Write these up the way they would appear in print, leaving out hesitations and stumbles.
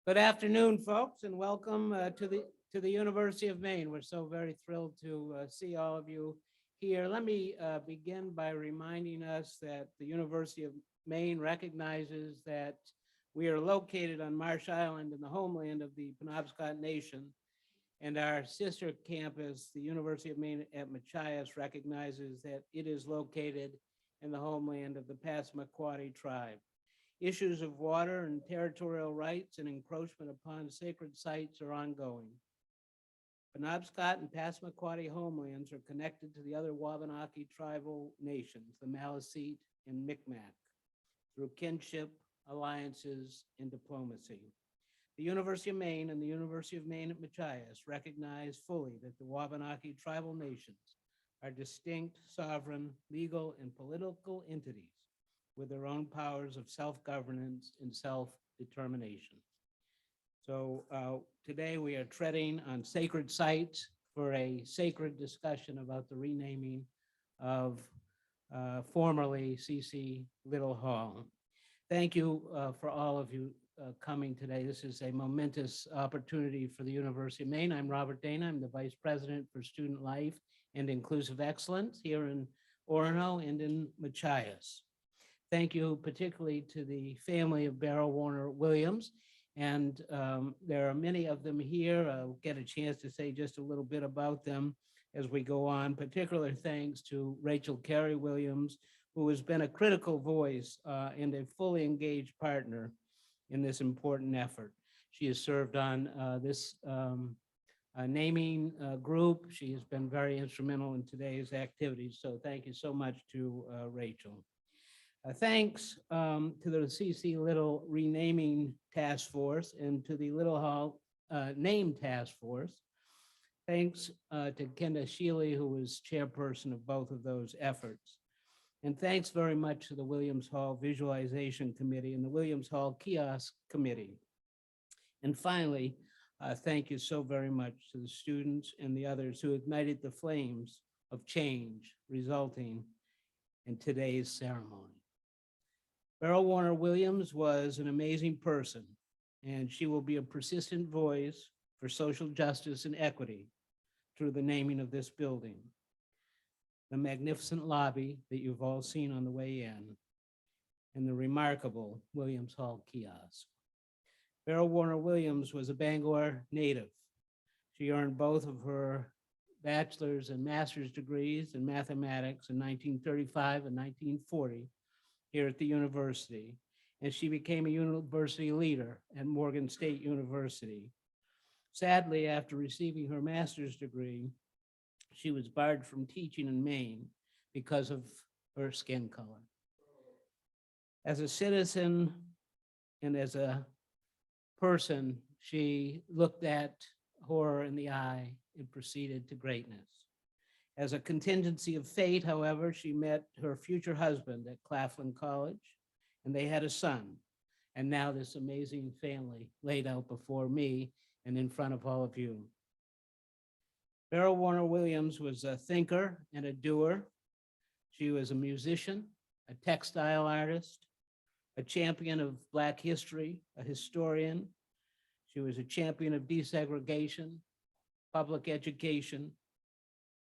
Good afternoon, folks, and welcome to the University of Maine. We're so very thrilled to see all of you here. Let me begin by reminding us that the University of Maine recognizes that we are located on Marsh Island in the homeland of the Penobscot Nation, and our sister campus, the University of Maine at Machias, recognizes that it is located in the homeland of the Passamaquoddy tribe. Issues of water and territorial rights and encroachment upon sacred sites are ongoing. Penobscot and Passamaquoddy homelands are connected to the other Wabanaki tribal nations, the Maliseet and Micmac, through kinship, alliances, and diplomacy. The University of Maine and the University of Maine at Machias recognize fully that the Wabanaki tribal nations are distinct, sovereign, legal, and political entities with their own powers of self-governance and self-determination. So today we are treading on sacred sites for a sacred discussion about the renaming of formerly C.C. Little Hall. Thank you for all of you coming today. This is a momentous opportunity for the University of Maine. I'm Robert Dana. I'm the Vice President for Student Life and Inclusive Excellence here in Orono and in Machias. Thank you particularly to the family of Beryl Warner Williams. And there are many of them here. I'll get a chance to say just a little bit about them as we go on. Particular thanks to Rachel Carey Williams, who has been a critical voice and a fully engaged partner in this important effort. She has served on this naming group. She has been very instrumental in today's activities. So thank you so much to Rachel. Thanks to the C.C. Little Renaming Task Force and to the Little Hall Name Task Force. Thanks to Kenda Shealy, who was chairperson of both of those efforts. And thanks very much to the Williams Hall Visualization Committee and the Williams Hall Kiosk Committee. And finally, thank you so very much to the students and the others who ignited the flames of change resulting in today's ceremony. Beryl Warner Williams was an amazing person, and she will be a persistent voice for social justice and equity through the naming of this building, the magnificent lobby that you've all seen on the way in, and the remarkable Williams Hall kiosk. Beryl Warner Williams was a Bangor native. She earned both of her bachelor's and master's degrees in mathematics in 1935 and 1940 here at the university, and she became a university leader at Morgan State University. Sadly, after receiving her master's degree, she was barred from teaching in Maine because of her skin color. As a citizen and as a person, she looked at horror in the eye and proceeded to greatness. As a contingency of fate, however, she met her future husband at Claflin College, and they had a son. And now this amazing family laid out before me and in front of all of you. Beryl Warner Williams was a thinker and a doer. She was a musician, a textile artist, a champion of Black history, a historian. She was a champion of desegregation, public education,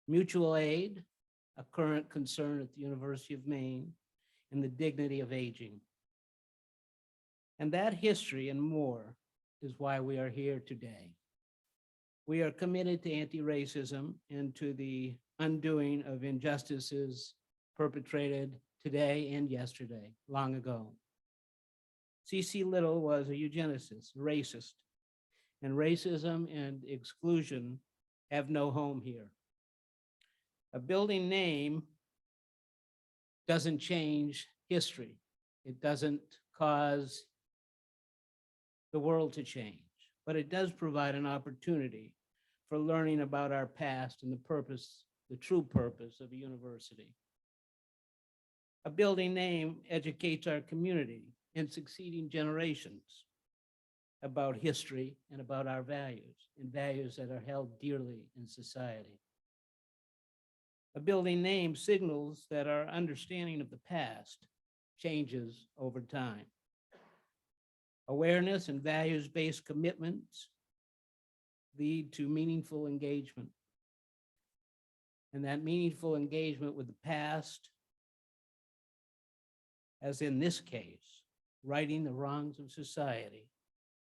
mutual aid, a current concern at the University of Maine, and the dignity of aging. And that history and more is why we are here today. We are committed to anti-racism and to the undoing of injustices perpetrated today and yesterday, long ago. C.C. Little was a eugenicist, a racist, and racism and exclusion have no home here. A building name doesn't change history. It doesn't cause the world to change, but it does provide an opportunity for learning about our past and the purpose, the true purpose of a university. A building name educates our community and succeeding generations about history and about our values, and values that are held dearly in society. A building name signals that our understanding of the past changes over time. Awareness and values-based commitments lead to meaningful engagement. And that meaningful engagement with the past, as in this case, righting the wrongs of society,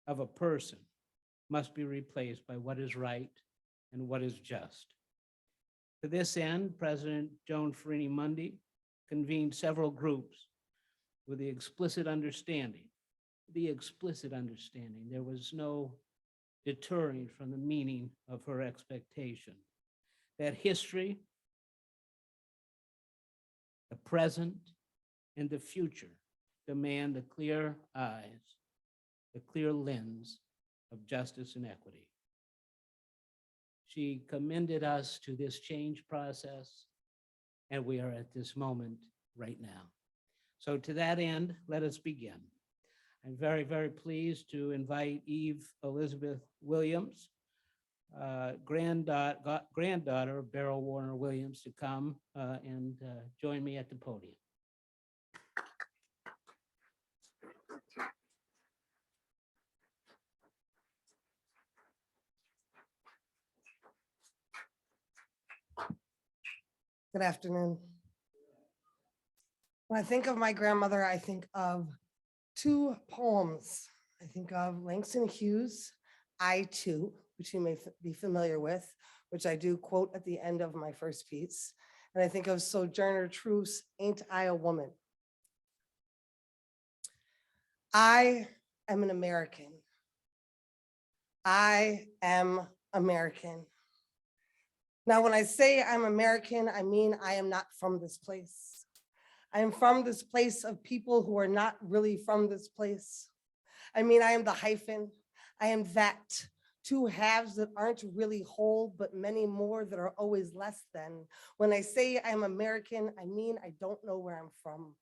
of a person, must be replaced by what is right and what is just. To this end, President Joan Farini Mundy convened several groups with the explicit understanding there was no deterring from the meaning of her expectation, that history, the present, and the future demand the clear eyes, the clear lens of justice and equity. She commended us to this change process, and we are at this moment right now. So to that end, let us begin. I'm very, very pleased to invite Eve Elizabeth Williams, granddaughter of Beryl Warner Williams, to come and join me at the podium. Good afternoon. When I think of my grandmother, I think of two poems. I think of Langston Hughes' I Too, which you may be familiar with, which I do quote at the end of my first piece. And I think of Sojourner Truth's Ain't I a Woman? I am an American. I am American. Now, when I say I'm American, I mean I am not from this place. I am from this place of people who are not really from this place. I mean, I am the hyphen. I am that. Two halves that aren't really whole, but many more that are always less than. When I say I'm American, I mean I don't know where I'm from.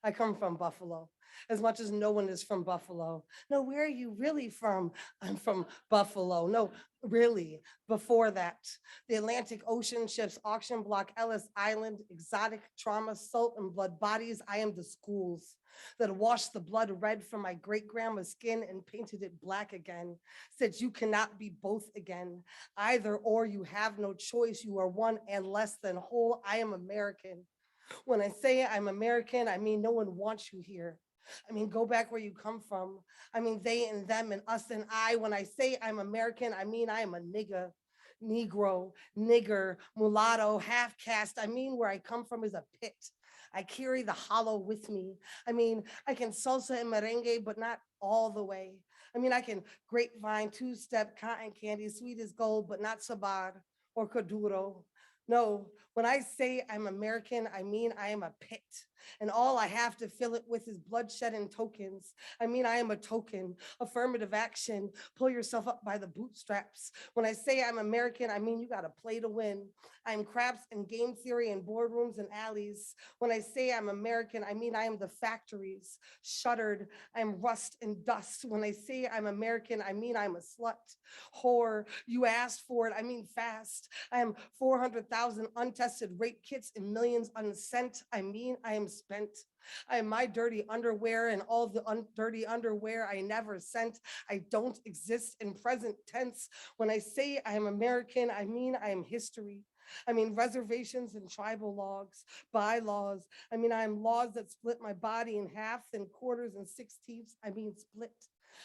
I come from Buffalo, as much as no one is from Buffalo. No, where are you really from? I'm from Buffalo. No, really, before that. The Atlantic Ocean ships, auction block, Ellis Island, exotic trauma, salt and blood bodies. I am the schools that washed the blood red from my great grandma's skin and painted it black again. Said you cannot be both again. Either or, you have no choice. You are one and less than whole. I am American. When I say I'm American, I mean no one wants you here. I mean, go back where you come from. I mean, they and them and us and I. When I say I'm American, I mean I am a nigga, Negro, nigger, mulatto, half caste. I mean, where I come from is a pit. I carry the hollow with me. I mean, I can salsa and merengue, but not all the way. I mean, I can grapevine, two-step, cotton candy, sweet as gold, but not sabar or corduro. No, when I say I'm American, I mean I am a pit, and all I have to fill it with is bloodshed and tokens. I mean I am a token, affirmative action, pull yourself up by the bootstraps. When I say I'm American, I mean you gotta play to win. I'm craps and game theory in boardrooms and alleys. When I say I'm American, I mean I am the factories, shuttered, I'm rust and dust. When I say I'm American, I mean I'm a slut, whore, you asked for it, I mean fast. I am 400,000 untested rape kits and millions unsent. I mean I am spent. I am my dirty underwear and all the dirty underwear I never sent. I don't exist in present tense. When I say I am American, I mean I am history. I mean reservations and tribal logs, bylaws. I mean I am laws that split my body in half and quarters and sixteenths. I mean split.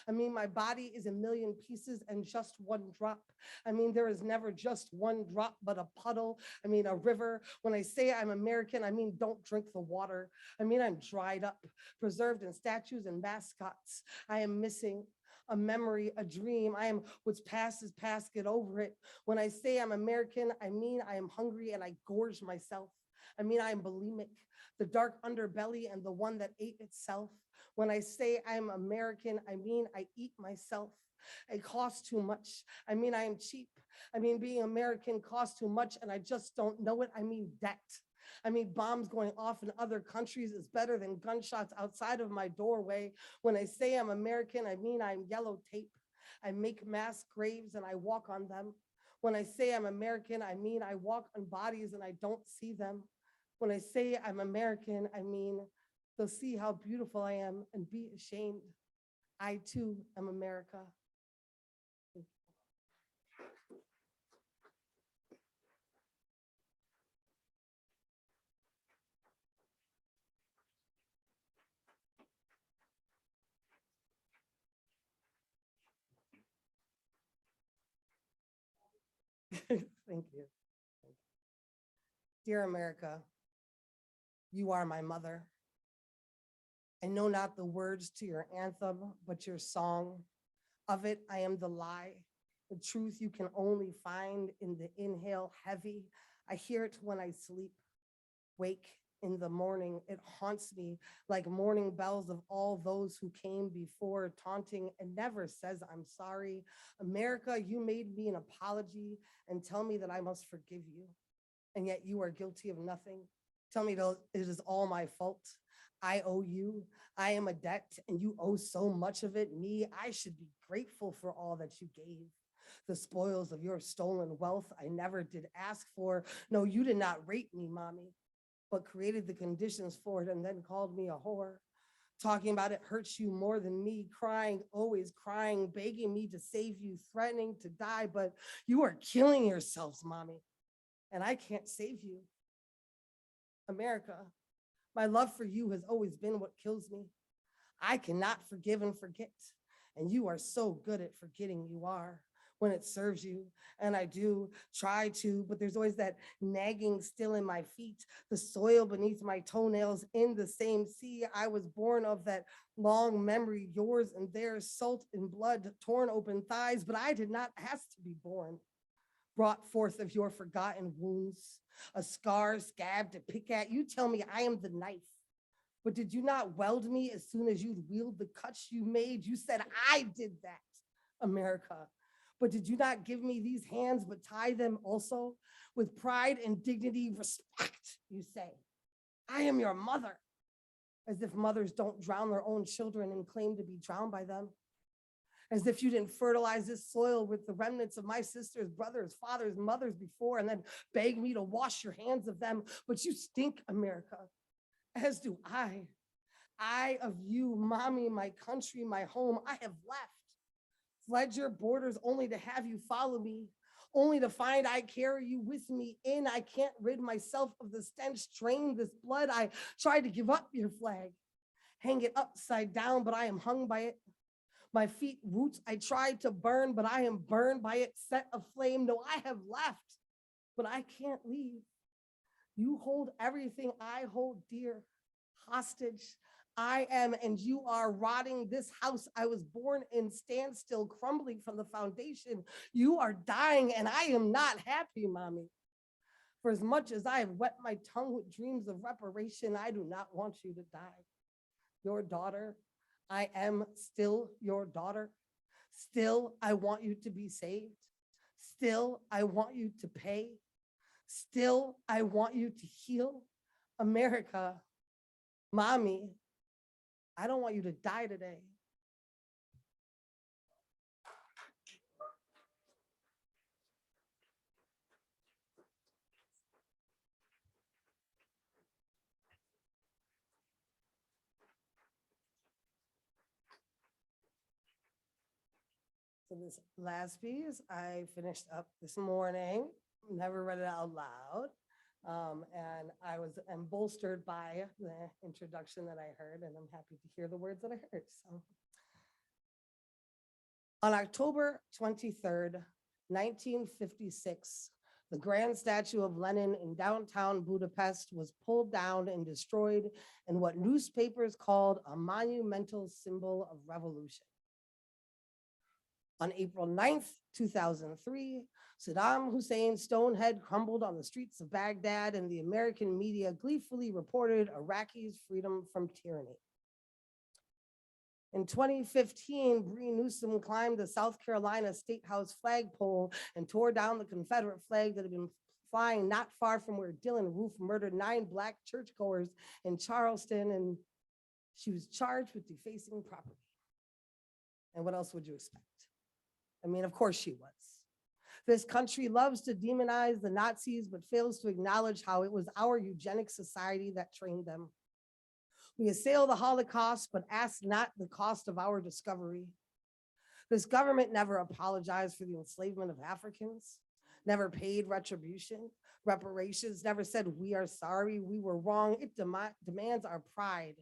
I mean, my body is a million pieces and just one drop. I mean, there is never just one drop, but a puddle. I mean, a river. When I say I'm American, I mean, don't drink the water. I mean, I'm dried up, preserved in statues and mascots. I am missing a memory, a dream. I am what's past is past, get over it. When I say I'm American, I mean, I am hungry and I gorge myself. I mean, I am bulimic, the dark underbelly and the one that ate itself. When I say I'm American, I mean I eat myself. It costs too much. I mean I am cheap. I mean being American costs too much and I just don't know it. I mean debt. I mean bombs going off in other countries is better than gunshots outside of my doorway. When I say I'm American, I mean I'm yellow tape. I make mass graves and I walk on them. When I say I'm American, I mean I walk on bodies and I don't see them. When I say I'm American, I mean they'll see how beautiful I am and be ashamed. I too am America. Thank you. Dear America, you are my mother. I know not the words to your anthem, but your song. Of it, I am the lie, the truth you can only find in the inhale heavy. I hear it when I sleep, wake in the morning. It haunts me like morning bells of all those who came before, taunting and never says, I'm sorry. America, you made me an apology and tell me that I must forgive you. And yet you are guilty of nothing. Tell me it is all my fault. I owe you. I am a debt and you owe so much of it. Me, I should be grateful for all that you gave. The spoils of your stolen wealth I never did ask for. No, you did not rape me, mommy, but created the conditions for it and then called me a whore. Talking about it hurts you more than me, crying, always crying, begging me to save you, threatening to die, but you are killing yourselves, mommy, and I can't save you. America, my love for you has always been what kills me. I cannot forgive and forget, and you are so good at forgetting you are when it serves you. And I do try to, but there's always that nagging still in my feet, the soil beneath my toenails in the same sea I was born of, that long memory, yours and theirs, salt and blood, torn open thighs, but I did not ask to be born. Brought forth of your forgotten wounds, a scar, scab to pick at. You tell me I am the knife, but did you not weld me as soon as you'd wield the cuts you made? You said I did that, America. But did you not give me these hands, but tie them also with pride and dignity, respect, you say. I am your mother, as if mothers don't drown their own children and claim to be drowned by them. As if you didn't fertilize this soil with the remnants of my sisters, brothers, fathers, mothers before, and then beg me to wash your hands of them. But you stink, America, as do I. I of you, mommy, my country, my home, I have left. Fled your borders only to have you follow me, only to find I carry you with me in. I can't rid myself of the stench, drain this blood. I tried to give up your flag, hang it upside down, but I am hung by it. My feet roots I tried to burn, but I am burned by it, set aflame. No, I have left, but I can't leave. You hold everything I hold dear, hostage. I am and you are rotting this house I was born in, standstill, crumbling from the foundation. You are dying and I am not happy, mommy. For as much as I have wet my tongue with dreams of reparation, I do not want you to die. Your daughter, I am still your daughter. Still, I want you to be saved. Still, I want you to pay. Still, I want you to heal. America, mommy, I don't want you to die today. So this last piece I finished up this morning, never read it out loud. And I was bolstered by the introduction that I heard, and I'm happy to hear the words that I heard. So on October 23rd, 1956, the grand statue of Lenin in downtown Budapest was pulled down and destroyed in what newspapers called a monumental symbol of revolution. On April 9th, 2003, Saddam Hussein's stone head crumbled on the streets of Baghdad, and the American media gleefully reported Iraqis' freedom from tyranny. In 2015, Bree Newsom climbed the South Carolina State House flagpole and tore down the Confederate flag that had been flying not far from where Dylann Roof murdered 9 Black churchgoers in Charleston, and she was charged with defacing property. And what else would you expect? I mean, of course she was. This country loves to demonize the Nazis, but fails to acknowledge how it was our eugenic society that trained them. We assail the Holocaust, but ask not the cost of our discovery. This government never apologized for the enslavement of Africans, never paid reparations, never said, we are sorry, we were wrong. It demands our pride,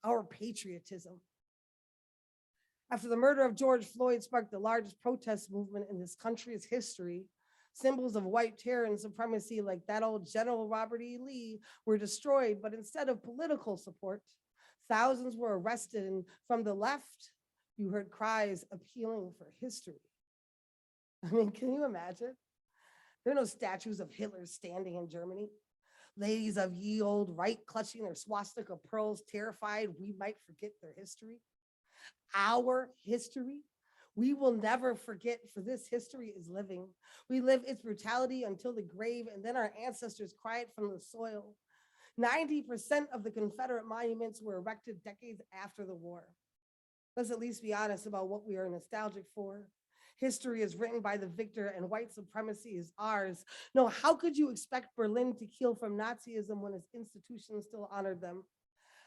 our patriotism. After the murder of George Floyd sparked the largest protest movement in this country's history, symbols of white terror and supremacy like that old General Robert E. Lee were destroyed, but instead of political support, thousands were arrested, and from the left, you heard cries appealing for history. I mean, can you imagine? There are no statues of Hitler standing in Germany. Ladies of ye old right clutching their swastika pearls, terrified we might forget their history. Our history, we will never forget, for this history is living. We live its brutality until the grave, and then our ancestors cry it from the soil. 90% of the Confederate monuments were erected decades after the war. Let's at least be honest about what we are nostalgic for. History is written by the victor and white supremacy is ours. No, how could you expect Berlin to heal from Nazism when its institutions still honored them?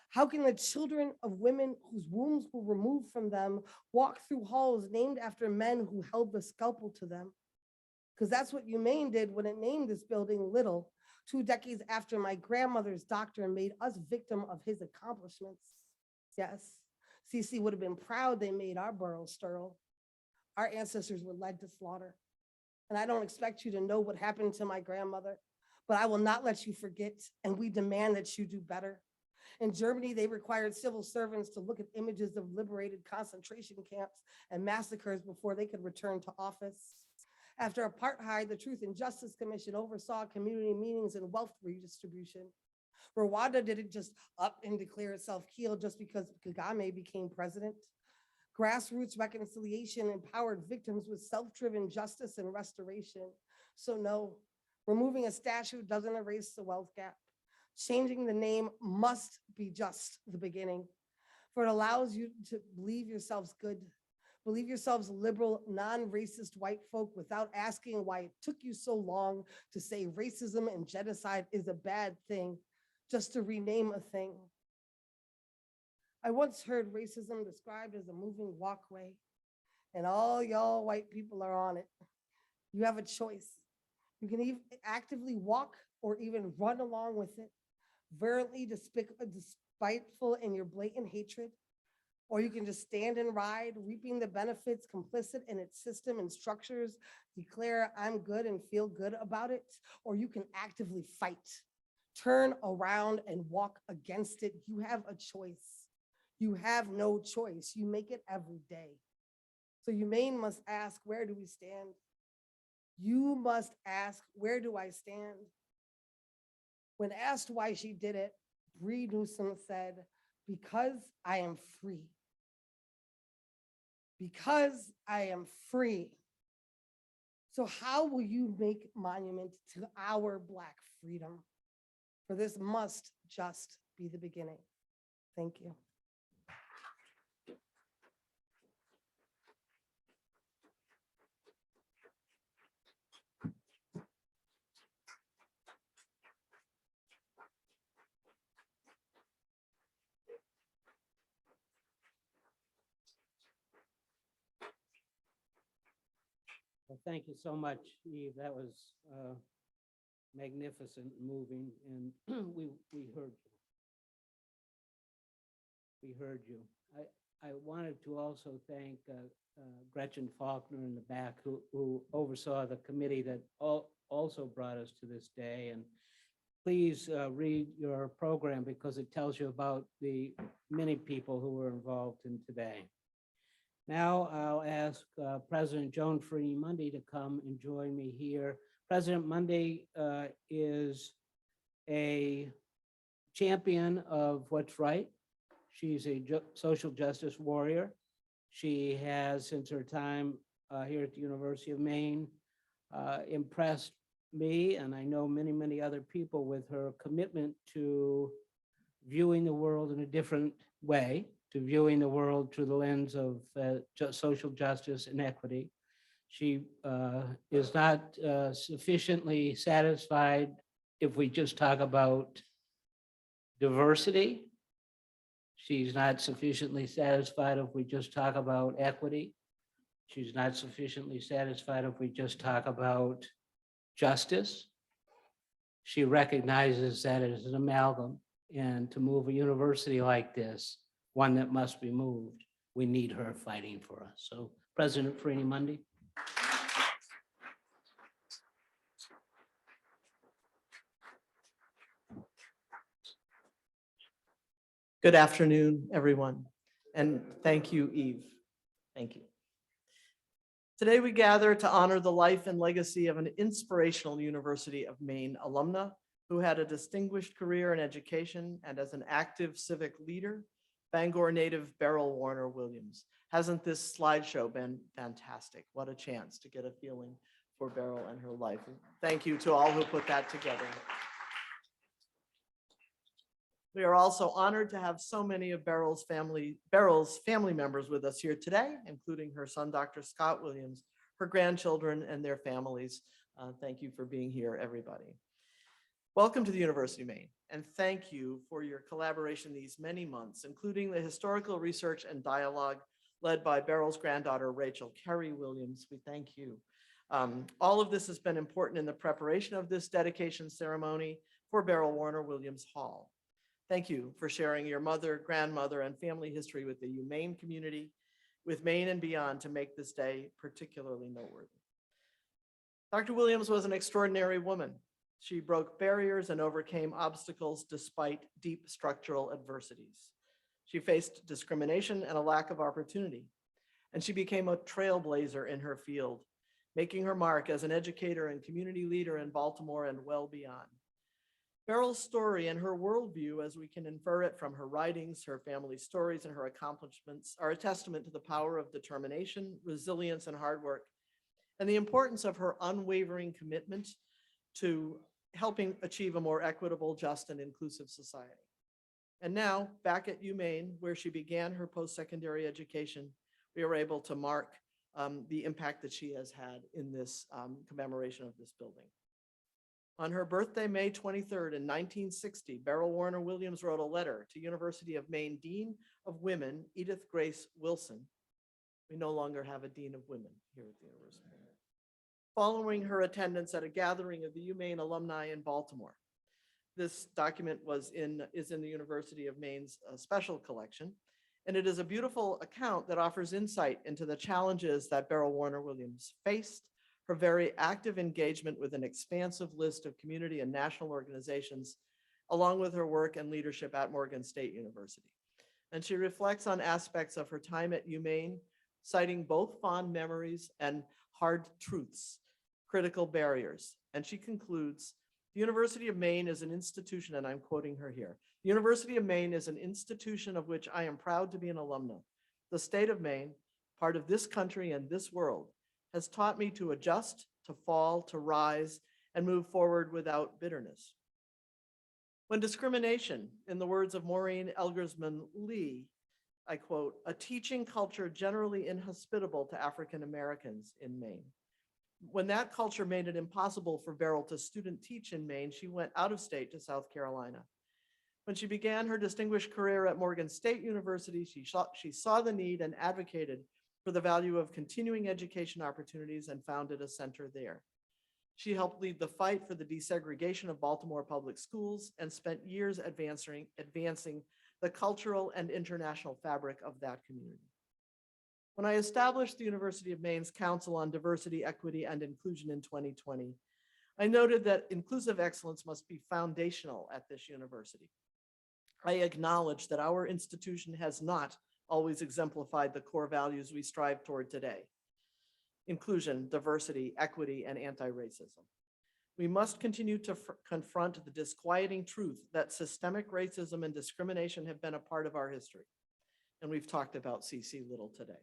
How can the children of women whose wombs were removed from them walk through halls named after men who held the scalpel to them? Because that's what UMaine did when it named this building Little, 2 decades after my grandmother's doctor made us victim of his accomplishments. Yes, CC would have been proud they made our borough sterile. Our ancestors were led to slaughter. And I don't expect you to know what happened to my grandmother, but I will not let you forget, and we demand that you do better. In Germany, they required civil servants to look at images of liberated concentration camps and massacres before they could return to office. After apartheid, the Truth and Justice Commission oversaw community meetings and wealth redistribution. Rwanda didn't just up and declare itself healed just because Kagame became president. Grassroots reconciliation empowered victims with self-driven justice and restoration. So no, removing a statue doesn't erase the wealth gap. Changing the name must be just the beginning, for it allows you to believe yourselves good, believe yourselves liberal, non-racist white folk without asking why it took you so long to say racism and genocide is a bad thing, just to rename a thing. I once heard racism described as a moving walkway, and all y'all white people are on it. You have a choice. You can either actively walk or even run along with it, virulently despiteful in your blatant hatred, or you can just stand and ride, reaping the benefits, complicit in its system and structures, declare I'm good and feel good about it, or you can actively fight, turn around and walk against it. You have a choice. You have no choice. You make it every day. So UMaine must ask, where do we stand? You must ask, where do I stand? When asked why she did it, Bree Newsom said, because I am free. Because I am free. So how will you make monument to our Black freedom? For this must just be the beginning. Thank you. Well, thank you so much, Eve. That was magnificent, moving, and we heard you. We heard you. I wanted to also thank Gretchen Faulkner in the back, who oversaw the committee that also brought us to this day. And please read your program because it tells you about the many people who were involved in today. Now I'll ask President Joan Freeney Mundy to come and join me here. President Mundy is a champion of what's right. She's a social justice warrior. She has, since her time here at the University of Maine, impressed me, and I know many, many other people, with her commitment to viewing the world in a different way, to viewing the world through the lens of social justice and equity. She is not sufficiently satisfied if we just talk about diversity. She's not sufficiently satisfied if we just talk about equity. She's not sufficiently satisfied if we just talk about justice. She recognizes that it is an amalgam, and to move a university like this, one that must be moved, we need her fighting for us. So President Freeney Mundy. Good afternoon, everyone, and thank you, Eve. Thank you. Today we gather to honor the life and legacy of an inspirational University of Maine alumna who had a distinguished career in education and as an active civic leader, Bangor native Beryl Warner Williams. Hasn't this slideshow been fantastic? What a chance to get a feeling for Beryl and her life. Thank you to all who put that together. We are also honored to have so many of Beryl's family members with us here today, including her son, Dr. Scott Williams, her grandchildren and their families. Thank you for being here, everybody. Welcome to the University of Maine, and thank you for your collaboration these many months, including the historical research and dialogue led by Beryl's granddaughter, Rachel Kerry Williams. We thank you. All of this has been important in the preparation of this dedication ceremony for Beryl Warner Williams Hall. Thank you for sharing your mother, grandmother, and family history with the UMaine community, with Maine and beyond to make this day particularly noteworthy. Dr. Williams was an extraordinary woman. She broke barriers and overcame obstacles despite deep structural adversities. She faced discrimination and a lack of opportunity, and she became a trailblazer in her field, making her mark as an educator and community leader in Baltimore and well beyond. Beryl's story and her worldview, as we can infer it from her writings, her family stories, and her accomplishments, are a testament to the power of determination, resilience, and hard work, and the importance of her unwavering commitment to helping achieve a more equitable, just, and inclusive society. And now, back at UMaine, where she began her post-secondary education, we are able to mark the impact that she has had in this commemoration of this building. On her birthday, May 23rd in 1960, Beryl Warner Williams wrote a letter to University of Maine Dean of Women, Edith Grace Wilson. We no longer have a Dean of Women here at the University of Maine. Following her attendance at a gathering of the UMaine alumni in Baltimore. This document is in the University of Maine's special collection, and it is a beautiful account that offers insight into the challenges that Beryl Warner Williams faced, her very active engagement with an expansive list of community and national organizations, along with her work and leadership at Morgan State University. And she reflects on aspects of her time at UMaine, citing both fond memories and hard truths, critical barriers. And she concludes, the University of Maine is an institution, and I'm quoting her here, the University of Maine is an institution of which I am proud to be an alumna. The state of Maine, part of this country and this world, has taught me to adjust, to fall, to rise, and move forward without bitterness. When discrimination, in the words of Maureen Elgersman Lee, I quote, a teaching culture generally inhospitable to African Americans in Maine. When that culture made it impossible for Beryl to student teach in Maine, she went out of state to South Carolina. When she began her distinguished career at Morgan State University, she saw the need and advocated for the value of continuing education opportunities and founded a center there. She helped lead the fight for the desegregation of Baltimore public schools and spent years advancing the cultural and international fabric of that community. When I established the University of Maine's Council on Diversity, Equity, and Inclusion in 2020, I noted that inclusive excellence must be foundational at this university. I acknowledge that our institution has not always exemplified the core values we strive toward today: inclusion, diversity, equity, and anti-racism. We must continue to confront the disquieting truth that systemic racism and discrimination have been a part of our history. And we've talked about CC Little today.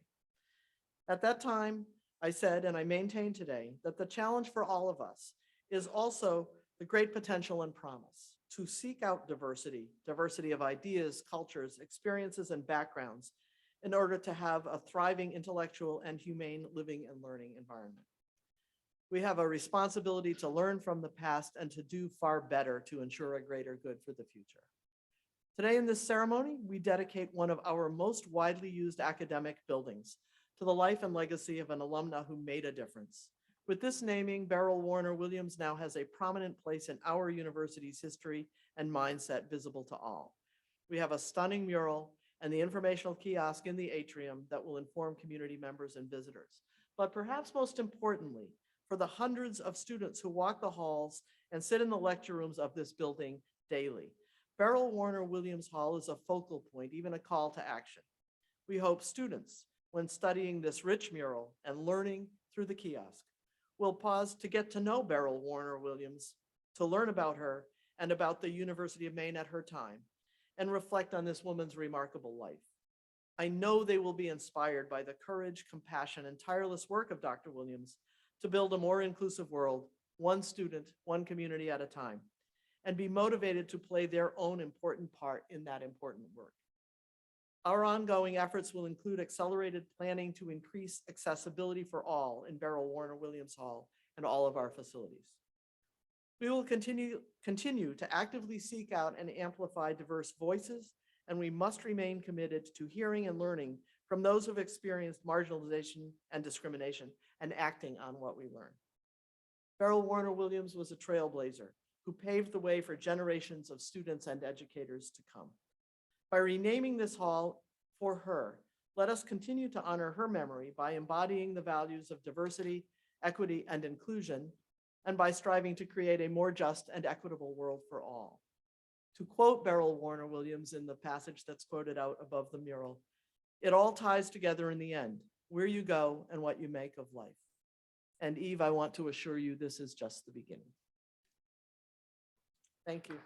At that time, I said, and I maintain today, that the challenge for all of us is also the great potential and promise to seek out diversity of ideas, cultures, experiences, and backgrounds in order to have a thriving intellectual and humane living and learning environment. We have a responsibility to learn from the past and to do far better to ensure a greater good for the future. Today in this ceremony, we dedicate one of our most widely used academic buildings to the life and legacy of an alumna who made a difference. With this naming, Beryl Warner Williams now has a prominent place in our university's history and mindset visible to all. We have a stunning mural and the informational kiosk in the atrium that will inform community members and visitors. But perhaps most importantly, for the hundreds of students who walk the halls and sit in the lecture rooms of this building daily, Beryl Warner Williams Hall is a focal point, even a call to action. We hope students, when studying this rich mural and learning through the kiosk, will pause to get to know Beryl Warner Williams, to learn about her and about the University of Maine at her time, and reflect on this woman's remarkable life. I know they will be inspired by the courage, compassion, and tireless work of Dr. Williams to build a more inclusive world, one student, one community at a time, and be motivated to play their own important part in that important work. Our ongoing efforts will include accelerated planning to increase accessibility for all in Beryl Warner Williams Hall and all of our facilities. We will continue to actively seek out and amplify diverse voices, and we must remain committed to hearing and learning from those who have experienced marginalization and discrimination and acting on what we learn. Beryl Warner Williams was a trailblazer who paved the way for generations of students and educators to come. By renaming this hall for her, let us continue to honor her memory by embodying the values of diversity, equity, and inclusion, and by striving to create a more just and equitable world for all. To quote Beryl Warner Williams in the passage that's quoted out above the mural, "It all ties together in the end, where you go and what you make of life." And Eve, I want to assure you this is just the beginning. Thank you.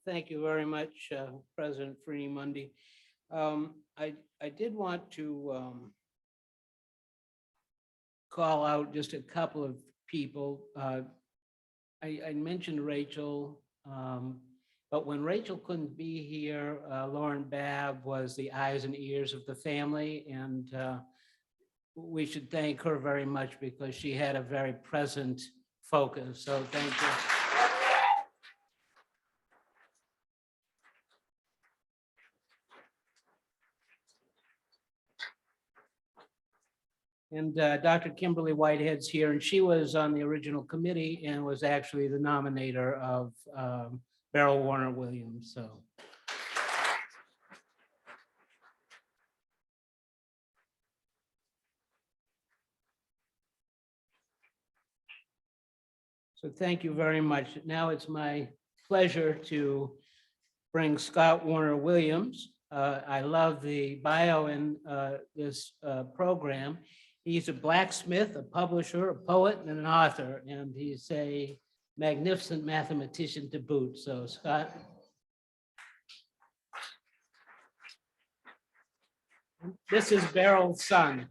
Thank you very much, President Free-Monday. I did want to call out just a couple of people. I mentioned Rachel, but when Rachel couldn't be here, Lauren Babb was the eyes and ears of the family, and we should thank her very much because she had a very present focus. So thank you. And Dr. Kimberly Whitehead's here, and she was on the original committee and was actually the nominator of Beryl Warner Williams, so. So thank you very much. Now it's my pleasure to bring Scott Warner Williams. I love the bio in this program. He's a blacksmith, a publisher, a poet, and an author, and he's a magnificent mathematician to boot. So Scott. This is Beryl's son.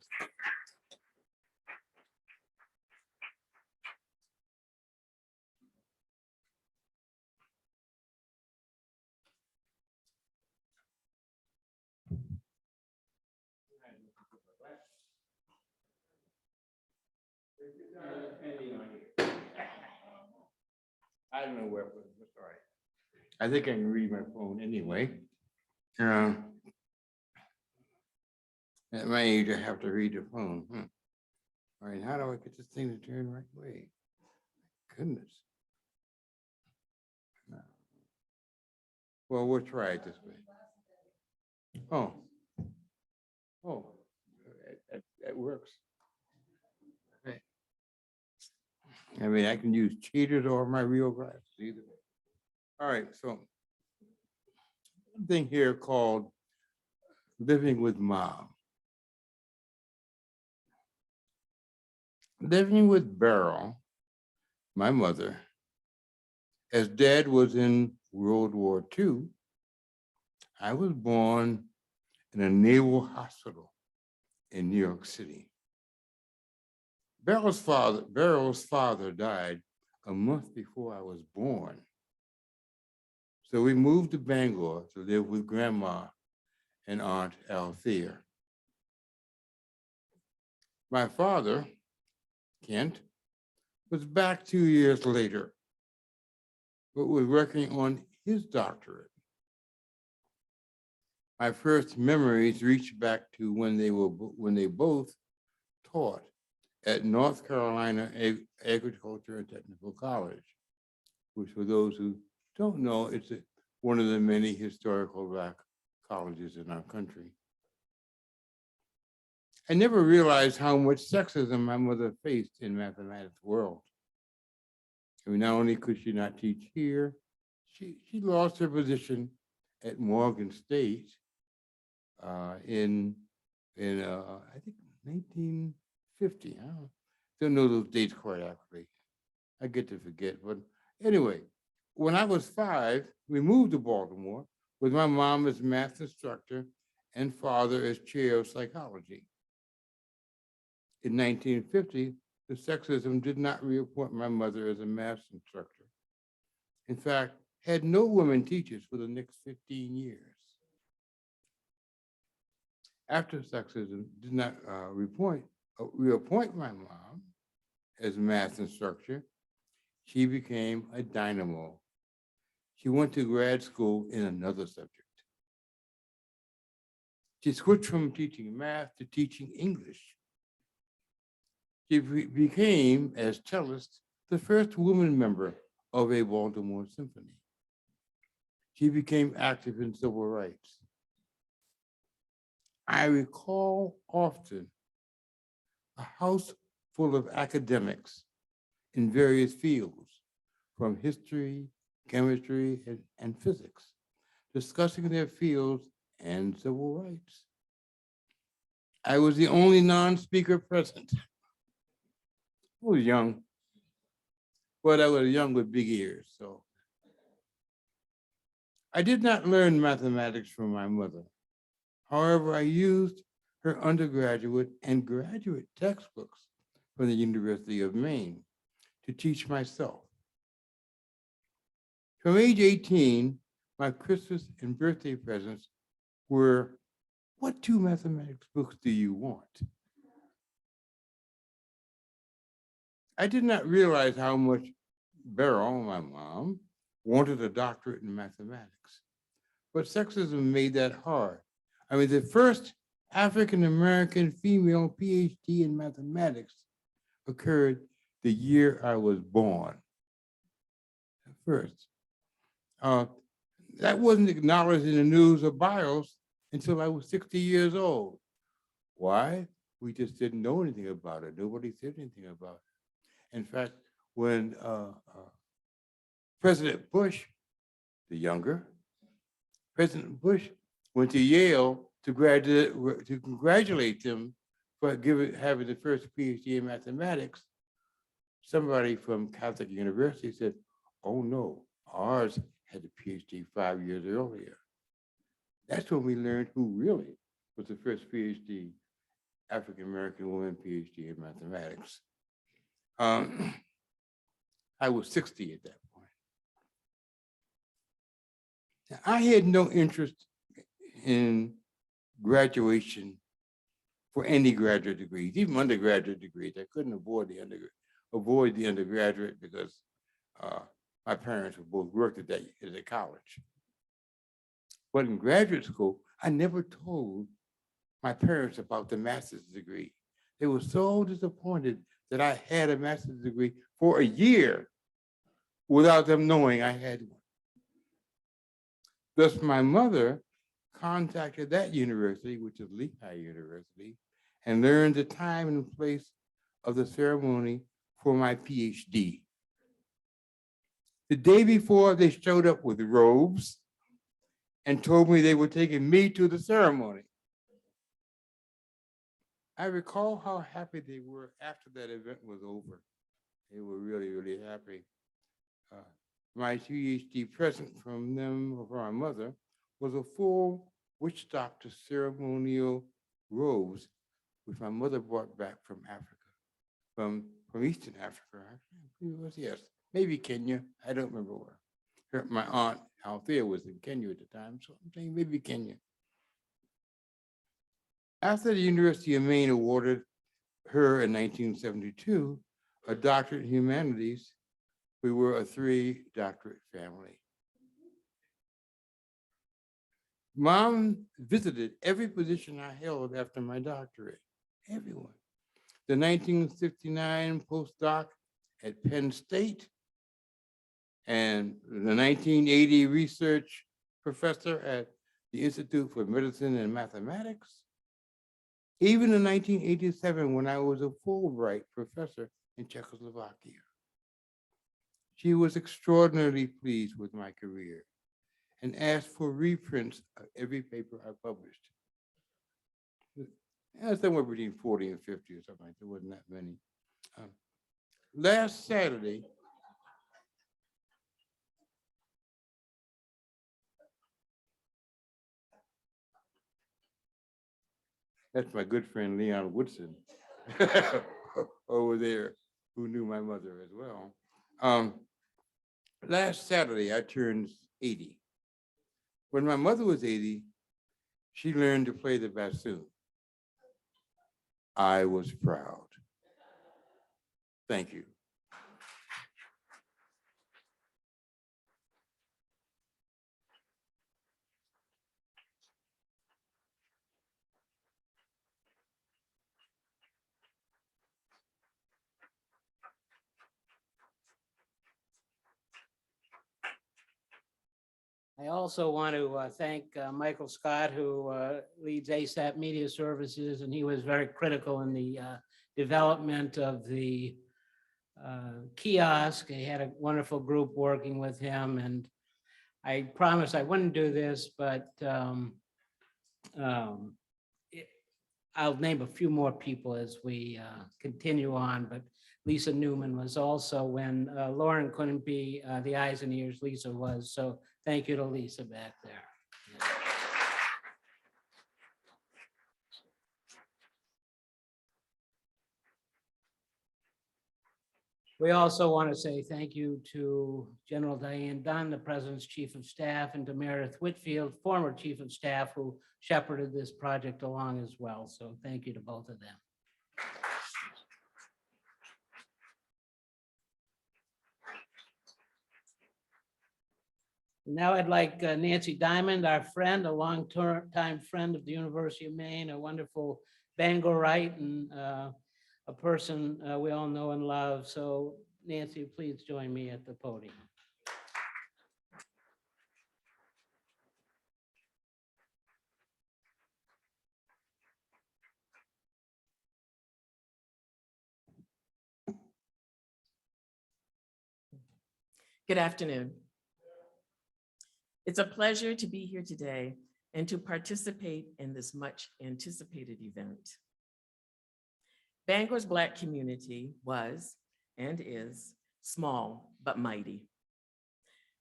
I don't know where it was, but all right. I think I can read my phone anyway. At my age, I have to read the phone. All right, how do I get this thing to turn the right way? Goodness. Well, we'll try it this way. Oh, it works. Okay. I mean, I can use cheaters or my real glasses either way. All right, so thing here called living with mom. Living with Beryl, my mother, as dad was in World War II, I was born in a naval hospital in New York City. Beryl's father died a month before I was born. So we moved to Bangor to live with Grandma and Aunt Althea. My father, Kent, was back 2 years later, but was working on his doctorate. My first memories reach back to when they both taught at North Carolina Agriculture and Technical College, which for those who don't know, it's one of the many historical Black colleges in our country. I never realized how much sexism my mother faced in mathematics world. I mean, not only could she not teach here, she lost her position at Morgan State in I think 1950. I don't know those dates quite accurately. I get to forget, but anyway, when I was 5, we moved to Baltimore with my mom as math instructor and father as chair of psychology. In 1950, the sexism did not reappoint my mother as a math instructor. In fact, had no women teachers for the next 15 years. After sexism did not reappoint my mom as a math instructor, she became a dynamo. She went to grad school in another subject. She switched from teaching math to teaching English. She became, as cellist, the first woman member of a Baltimore symphony. She became active in civil rights. I recall often a house full of academics in various fields, from history, chemistry, and physics, discussing their fields and civil rights. I was the only non-speaker present. I was young, but I was young with big ears, so. I did not learn mathematics from my mother. However, I used her undergraduate and graduate textbooks from the University of Maine to teach myself. From age 18, my Christmas and birthday presents were, what 2 mathematics books do you want? I did not realize how much Beryl, my mom, wanted a doctorate in mathematics, but sexism made that hard. I mean, the first African-American female PhD in mathematics occurred the year I was born. First. That wasn't acknowledged in the news or bios until I was 60 years old. Why? We just didn't know anything about it. Nobody said anything about it. In fact, when President Bush, the younger, President Bush went to Yale to congratulate them for having the first PhD in mathematics, somebody from Catholic University said, oh no, ours had a PhD 5 years earlier. That's when we learned who really was the first PhD, African-American woman PhD in mathematics. I was 60 at that point. Now, I had no interest in graduation for any graduate degrees, even undergraduate degrees. I couldn't avoid the undergraduate because my parents were both worked at a college. But in graduate school, I never told my parents about the master's degree. They were so disappointed that I had a master's degree for a year without them knowing I had one. Thus, my mother contacted that university, which is Lehigh University, and learned the time and place of the ceremony for my PhD. The day before, they showed up with robes and told me they were taking me to the ceremony. I recall how happy they were after that event was over. They were really, really happy. My PhD present from them, or from my mother, was a full witch doctor ceremonial robes, which my mother brought back from Africa, from Eastern Africa. It was, yes, maybe Kenya. I don't remember where. My aunt Althea was in Kenya at the time, so I'm saying maybe Kenya. After the University of Maine awarded her in 1972 a doctorate in humanities. We were a 3-doctorate family. Mom visited every position I held after my doctorate, everyone. The 1969 postdoc at Penn State and the 1980 research professor at the Institute for Medicine and Mathematics. Even in 1987, when I was a Fulbright professor in Czechoslovakia. She was extraordinarily pleased with my career and asked for reprints of every paper I published. Somewhere between 40 and 50 or something like that. There wasn't that many. Last Saturday, that's my good friend Leon Woodson over there, who knew my mother as well. Last Saturday, I turned 80. When my mother was 80, she learned to play the bassoon. I was proud. Thank you. I also want to thank Michael Scott, who leads ASAP Media Services, and he was very critical in the development of the kiosk. He had a wonderful group working with him, and I promised I wouldn't do this, but I'll name a few more people as we continue on, but Lisa Newman was also when Lauren couldn't be the eyes and ears, Lisa was. So thank you to Lisa back there. We also want to say thank you to General Diane Dunn, the President's Chief of Staff, and to Meredith Whitfield, former Chief of Staff, who shepherded this project along as well. So thank you to both of them. Now I'd like Nancy Diamond, our friend, a long-time friend of the University of Maine, a wonderful Bangorite and a person we all know and love. So Nancy, please join me at the podium. Good afternoon. It's a pleasure to be here today and to participate in this much anticipated event. Bangor's Black community was and is small but mighty.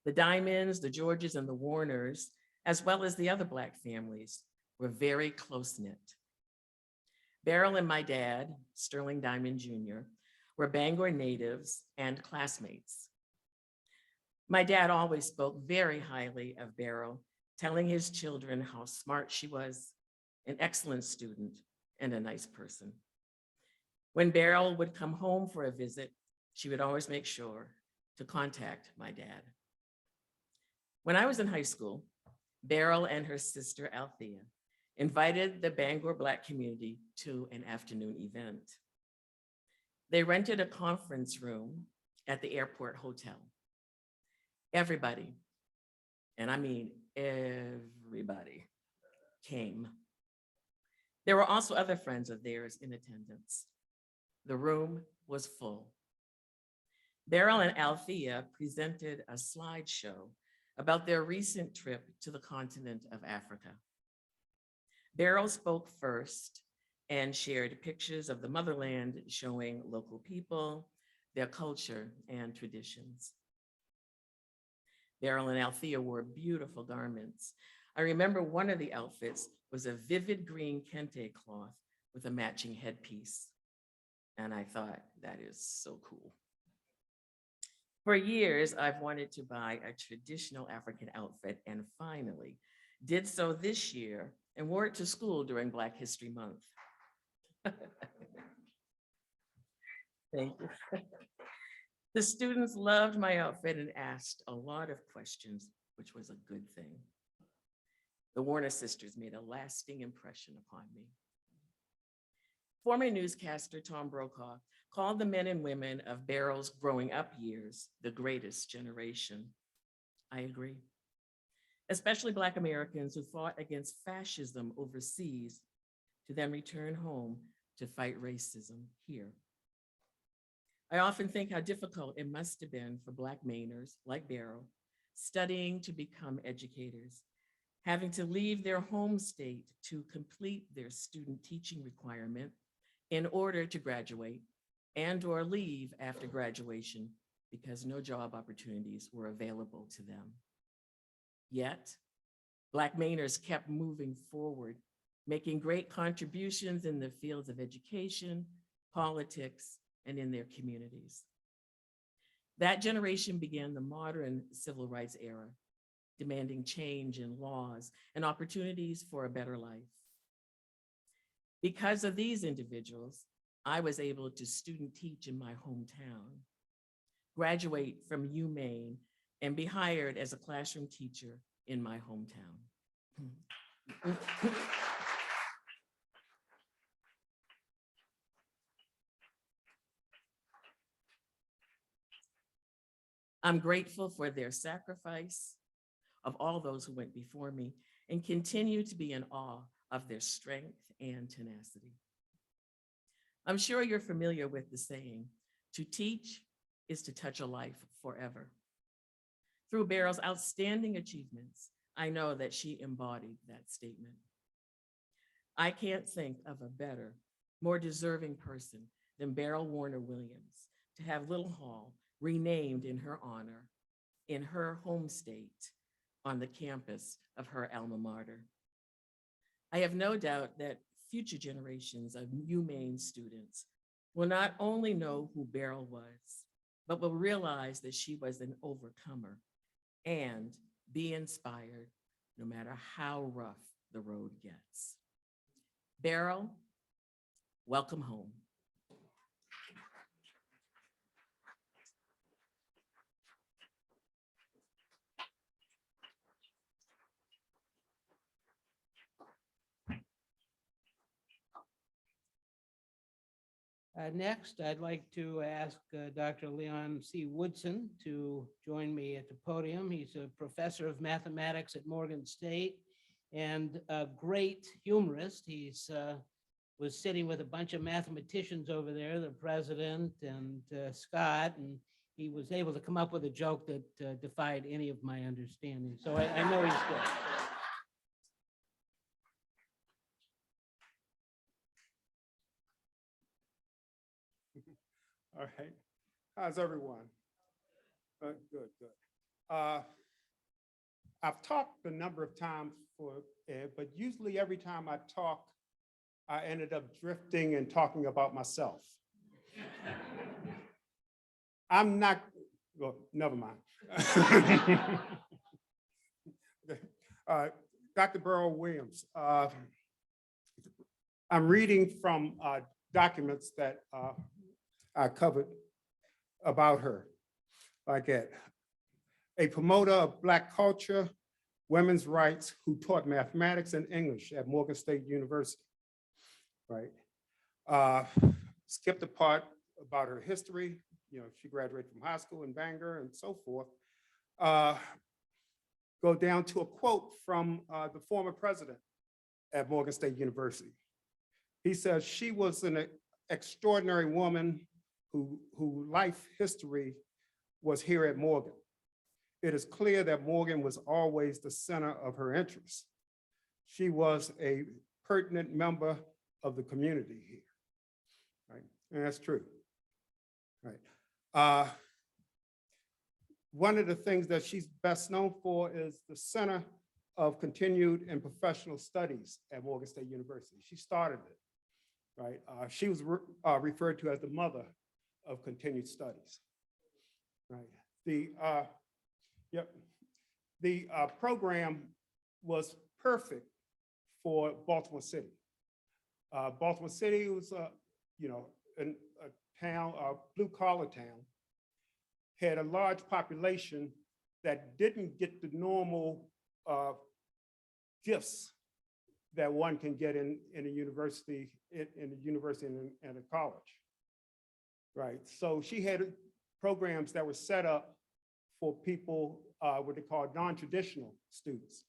The Diamonds, the Georges, and the Warners, as well as the other Black families, were very close-knit. Beryl and my dad, Sterling Diamond Jr., were Bangor natives and classmates. My dad always spoke very highly of Beryl, telling his children how smart she was, an excellent student, and a nice person. When Beryl would come home for a visit, she would always make sure to contact my dad. When I was in high school, Beryl and her sister Althea invited the Bangor Black community to an afternoon event. They rented a conference room at the airport hotel. Everybody, and I mean everybody, came. There were also other friends of theirs in attendance. The room was full. Beryl and Althea presented a slideshow about their recent trip to the continent of Africa. Beryl spoke first and shared pictures of the motherland showing local people, their culture, and traditions. Beryl and Althea wore beautiful garments. I remember one of the outfits was a vivid green kente cloth with a matching headpiece. And I thought, that is so cool. For years, I've wanted to buy a traditional African outfit and finally did so this year and wore it to school during Black History Month. Thank you. The students loved my outfit and asked a lot of questions, which was a good thing. The Warner sisters made a lasting impression upon me. Former newscaster Tom Brokaw called the men and women of Barrow's growing up years the greatest generation. I agree. Especially Black Americans who fought against fascism overseas to then return home to fight racism here. I often think how difficult it must have been for Black Mainers like Barrow, studying to become educators, having to leave their home state to complete their student teaching requirement in order to graduate and/or leave after graduation because no job opportunities were available to them. Yet, Black Mainers kept moving forward, making great contributions in the fields of education, politics, and in their communities. That generation began the modern civil rights era, demanding change in laws and opportunities for a better life. Because of these individuals, I was able to student teach in my hometown, graduate from UMaine, and be hired as a classroom teacher in my hometown. I'm grateful for their sacrifice, of all those who went before me, and continue to be in awe of their strength and tenacity. I'm sure you're familiar with the saying, to teach is to touch a life forever. Through Barrow's outstanding achievements, I know that she embodied that statement. I can't think of a better, more deserving person than Beryl Warner Williams to have Little Hall renamed in her honor in her home state on the campus of her alma mater. I have no doubt that future generations of UMaine students will not only know who Beryl was, but will realize that she was an overcomer and be inspired no matter how rough the road gets. Beryl, welcome home. Next, I'd like to ask Dr. Leon C. Woodson to join me at the podium. He's a professor of mathematics at Morgan State and a great humorist. He's was sitting with a bunch of mathematicians over there, the president and Scott, and he was able to come up with a joke that defied any of my understanding. So I know he's good. All right. How's everyone? Good, good. I've talked a number of times for Ed, but usually every time I talk, I ended up drifting and talking about myself. I'm not, well, never mind. Dr. Beryl Williams. I'm reading from documents that I covered about her, like a promoter of Black culture, women's rights, who taught mathematics and English at Morgan State University, right? Skipped the part about her history. You know, she graduated from high school in Bangor and so forth. Go down to a quote from the former president at Morgan State University. He says, she was an extraordinary woman who life history was here at Morgan. It is clear that Morgan was always the center of her interests. She was a pertinent member of the community here, right? And that's true, right? One of the things that she's best known for is the Center of Continued and Professional Studies at Morgan State University. She started it, right? She was referred to as the mother of continued studies, right? The program was perfect for Baltimore City. Baltimore City was, a town, blue collar town, had a large population that didn't get the normal gifts that one can get in a university, in a university and a college. Right, so she had programs that were set up for people, what they call non-traditional students.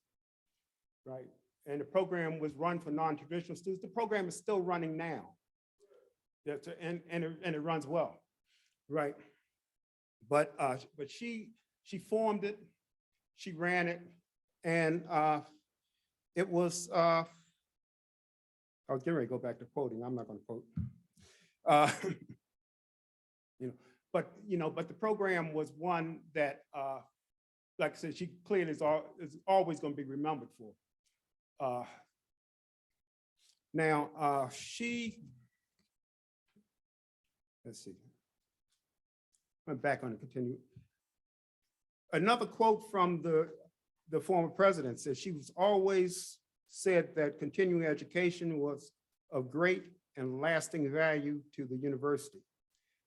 Right, and the program was run for non-traditional students. The program is still running now. And it runs well, right? But she formed it, she ran it, and it was, I was getting ready to go back to quoting, I'm not gonna quote. But the program was one that, like I said, she clearly is always gonna be remembered for. Now, let's see. I'm back on the continue. Another quote from the former president says she was always said that continuing education was of great and lasting value to the university.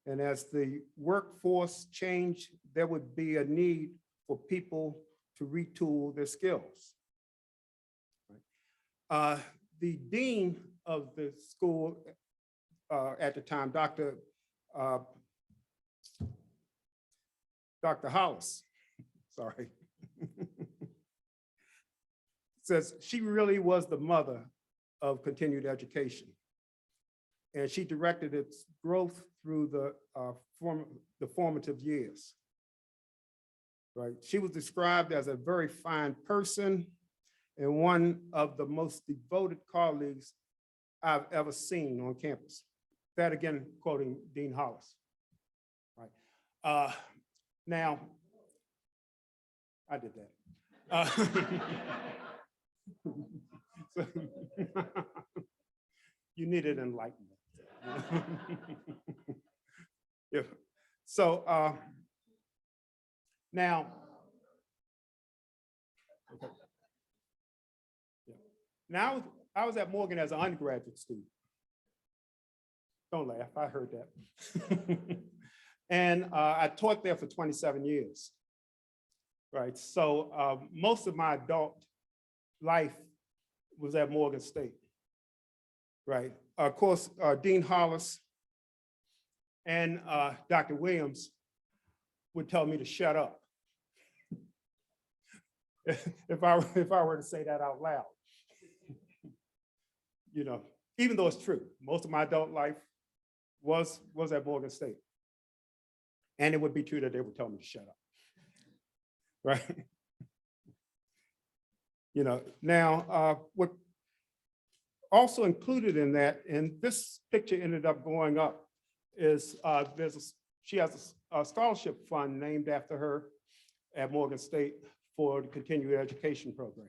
And as the workforce changed, there would be a need for people to retool their skills. The dean of the school at the time, Dr. Hollis, sorry, says she really was the mother of continued education. And she directed its growth through the formative years. Right, she was described as a very fine person and one of the most devoted colleagues I've ever seen on campus. That again, quoting Dean Hollis. Right. Now, I did that. So, you needed enlightenment. Yeah. So now, okay. Yeah. Now I was at Morgan as an undergraduate student. Don't laugh, I heard that. And I taught there for 27 years. Right, so most of my adult life was at Morgan State. Right, of course, Dean Hollis and Dr. Williams would tell me to shut up if I were to say that out loud. You know, even though it's true, most of my adult life was at Morgan State. And it would be true that they would tell me to shut up. Right? You know, now what also included in that, and this picture ended up going up, is she has a scholarship fund named after her at Morgan State for the continuing education program.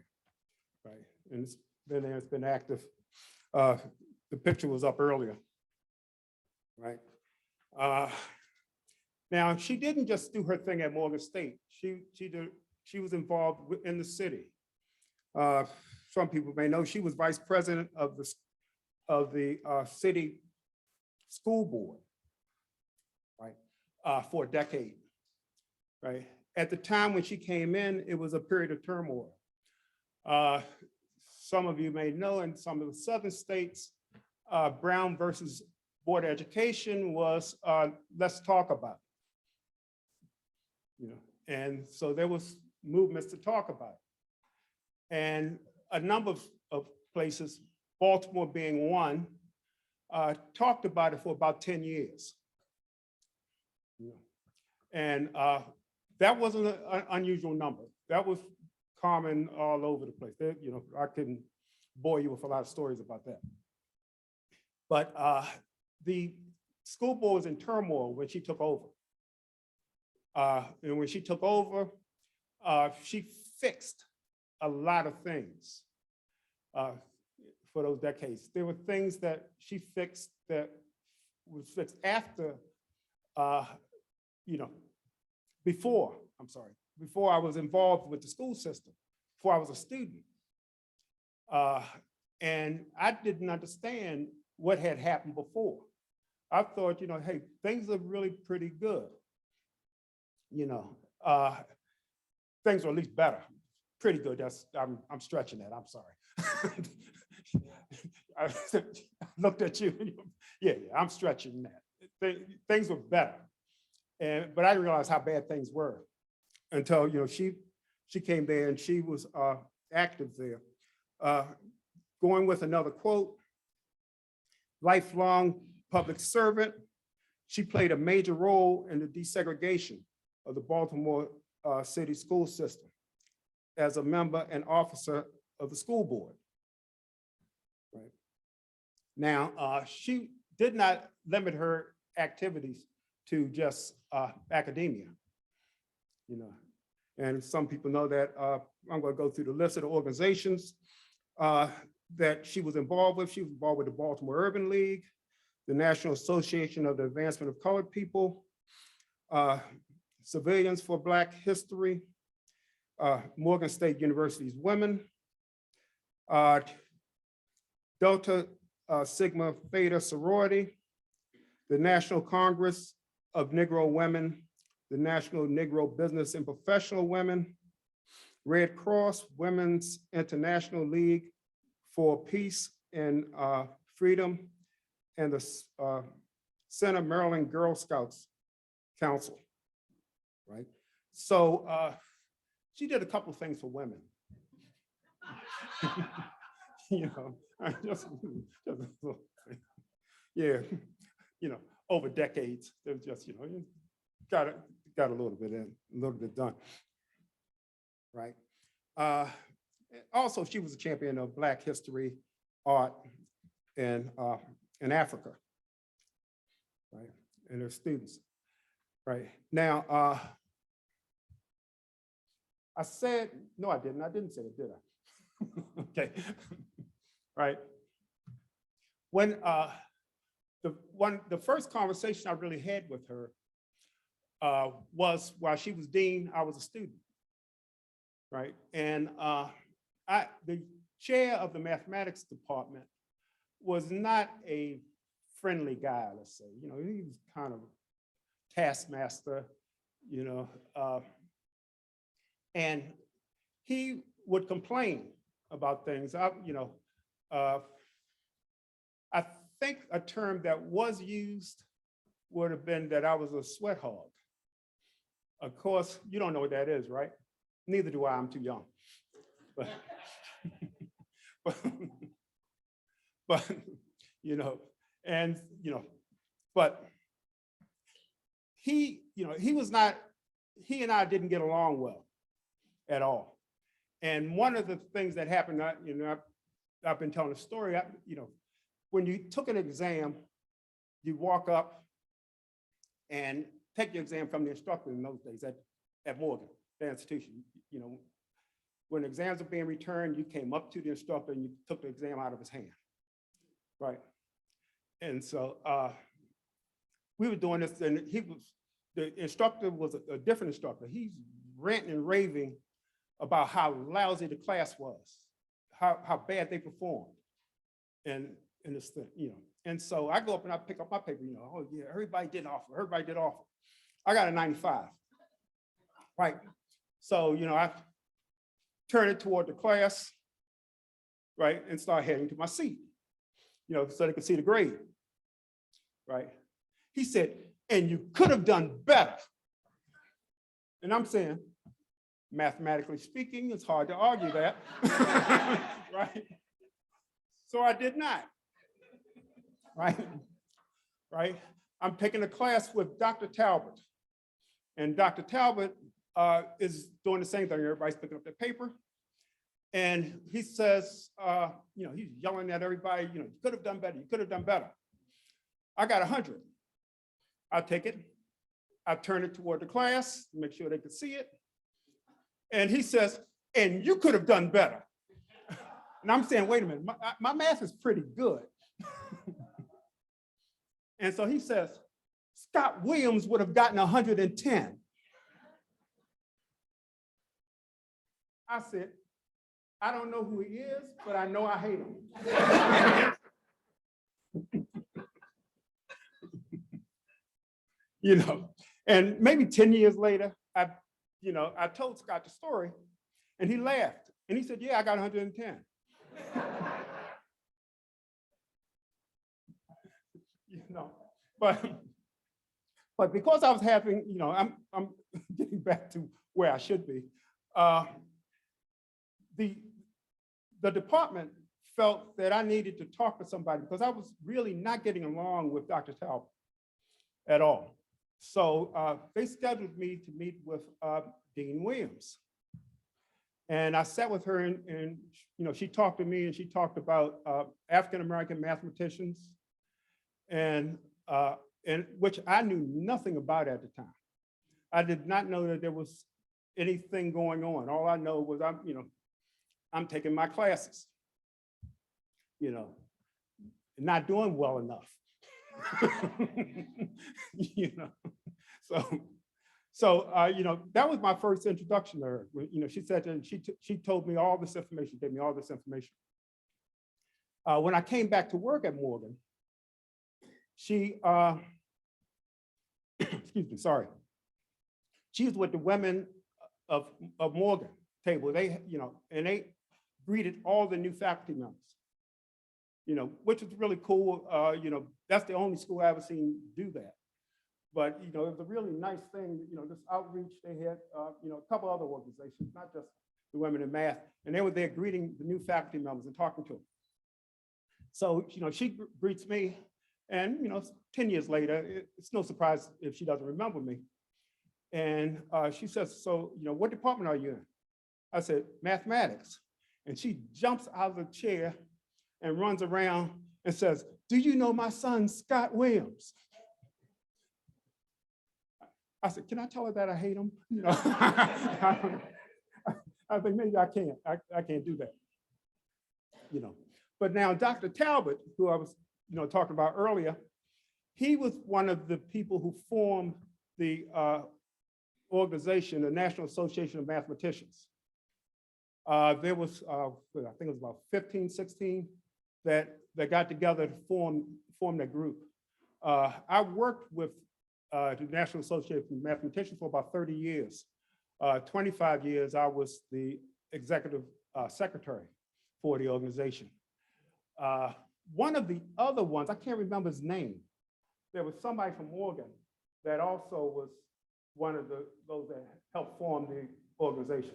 Right, and it's been active. The picture was up earlier. Right. Now, she didn't just do her thing at Morgan State. She was involved in the city. Some people may know she was vice president of the city school board, right, for a decade. Right. At the time when she came in, it was a period of turmoil. Some of you may know in some of the southern states, Brown versus Board of Education was let's talk about it. You know, and so there was movements to talk about it. And a number of places, Baltimore being one, talked about it for about 10 years. You know, and that wasn't an unusual number. That was common all over the place. You know, I couldn't bore you with a lot of stories about that. But the school board was in turmoil when she took over. And when she took over, she fixed a lot of things for those decades. There were things that she fixed that was fixed after, you know, before I was involved with the school system, before I was a student. And I didn't understand what had happened before. I thought, hey, things are really pretty good. Things are at least better, pretty good. I'm stretching that, I'm sorry. I looked at you, yeah, I'm stretching that. Things were better. But I didn't realize how bad things were until, she came there and she was active there. Going with another quote, lifelong public servant, she played a major role in the desegregation of the Baltimore City school system as a member and officer of the school board. Right. Now, she did not limit her activities to just academia, and some people know that. I'm going to go through the list of the organizations that she was involved with. She was involved with the Baltimore Urban League, the National Association of the Advancement of Colored People, Civilians for Black History, Morgan State University's Women, Delta Sigma Theta Sorority, the National Congress of Negro Women, the National Negro Business and Professional Women, Red Cross, Women's International League for Peace and Freedom, and the Center Maryland Girl Scouts Council, right? So she did a couple of things for women. Yeah, over decades, it was just, got a little bit done, right? Also, she was a champion of Black history, art, and in Africa, right? And her students, right? Now, I said, no, I didn't say it, did I? Okay, right? When the first conversation I really had with her was while she was dean, I was a student, right? And the chair of the mathematics department was not a friendly guy, let's say. He was kind of taskmaster, and he would complain about things. I think a term that was used would have been that I was a sweat hog. Of course, you don't know what that is, right? Neither do I, I'm too young. But, but but he and I didn't get along well at all. And one of the things that happened, I've been telling a story, when you took an exam, you walk up and take your exam from the instructor in those days at Morgan, the institution. When exams are being returned, you came up to the instructor and you took the exam out of his hand, right? And so we were doing this, and the instructor was a different instructor. He's ranting and raving about how lousy the class was, how bad they performed, and this thing, And so I go up and I pick up my paper, oh yeah, everybody did awful. I got a 95, right? So, I turn it toward the class, right? And start heading to my seat, so they could see the grade, right? He said, and you could have done better. And I'm saying, mathematically speaking, it's hard to argue that, right? So I did not, right? I'm taking a class with Dr. Talbot, and Dr. Talbot is doing the same thing. Everybody's picking up their paper, and he says, he's yelling at everybody, you could have done better, you could have done better. I got 100. I take it, I turn it toward the class to make sure they could see it. And he says, and you could have done better. And I'm saying, wait a minute, my math is pretty good. And so he says, Scott Williams would have gotten 110. I said, I don't know who he is, but I know I hate him. You know, and maybe 10 years later, I told Scott the story and he laughed and he said, yeah, I got 110. You know, but because I was having, I'm getting back to where I should be. The department felt that I needed to talk to somebody because I was really not getting along with Dr. Talbot at all. So they scheduled me to meet with Dean Williams. And I sat with her and she talked to me and she talked about African-American mathematicians and which I knew nothing about at the time. I did not know that there was anything going on. All I know was I'm taking my classes, not doing well enough. So that was my first introduction to her. She said, and she told me all this information, gave me all this information. When I came back to work at Morgan, she, excuse me, sorry. She was with the women of Morgan table. They, and they greeted all the new faculty members, which was really cool. That's the only school I ever seen do that. But, it was a really nice thing, this outreach, they had, a couple other organizations, not just the Women in Math, and they were there greeting the new faculty members and talking to them. So, she greets me and, 10 years later, it's no surprise if she doesn't remember me. And she says, so, what department are you in? I said, mathematics. And she jumps out of the chair and runs around and says, do you know my son, Scott Williams? I said, can I tell her that I hate him? I think maybe I can't. I can't do that. But now Dr. Talbot, who I was talking about earlier, he was one of the people who formed the organization, the National Association of Mathematicians. There was, I think it was about 15, 16 that got together to form that group. I worked with the National Association of Mathematicians for about 30 years. 25 years, I was the executive secretary for the organization. One of the other ones, I can't remember his name. There was somebody from Morgan that also was one of those that helped form the organization.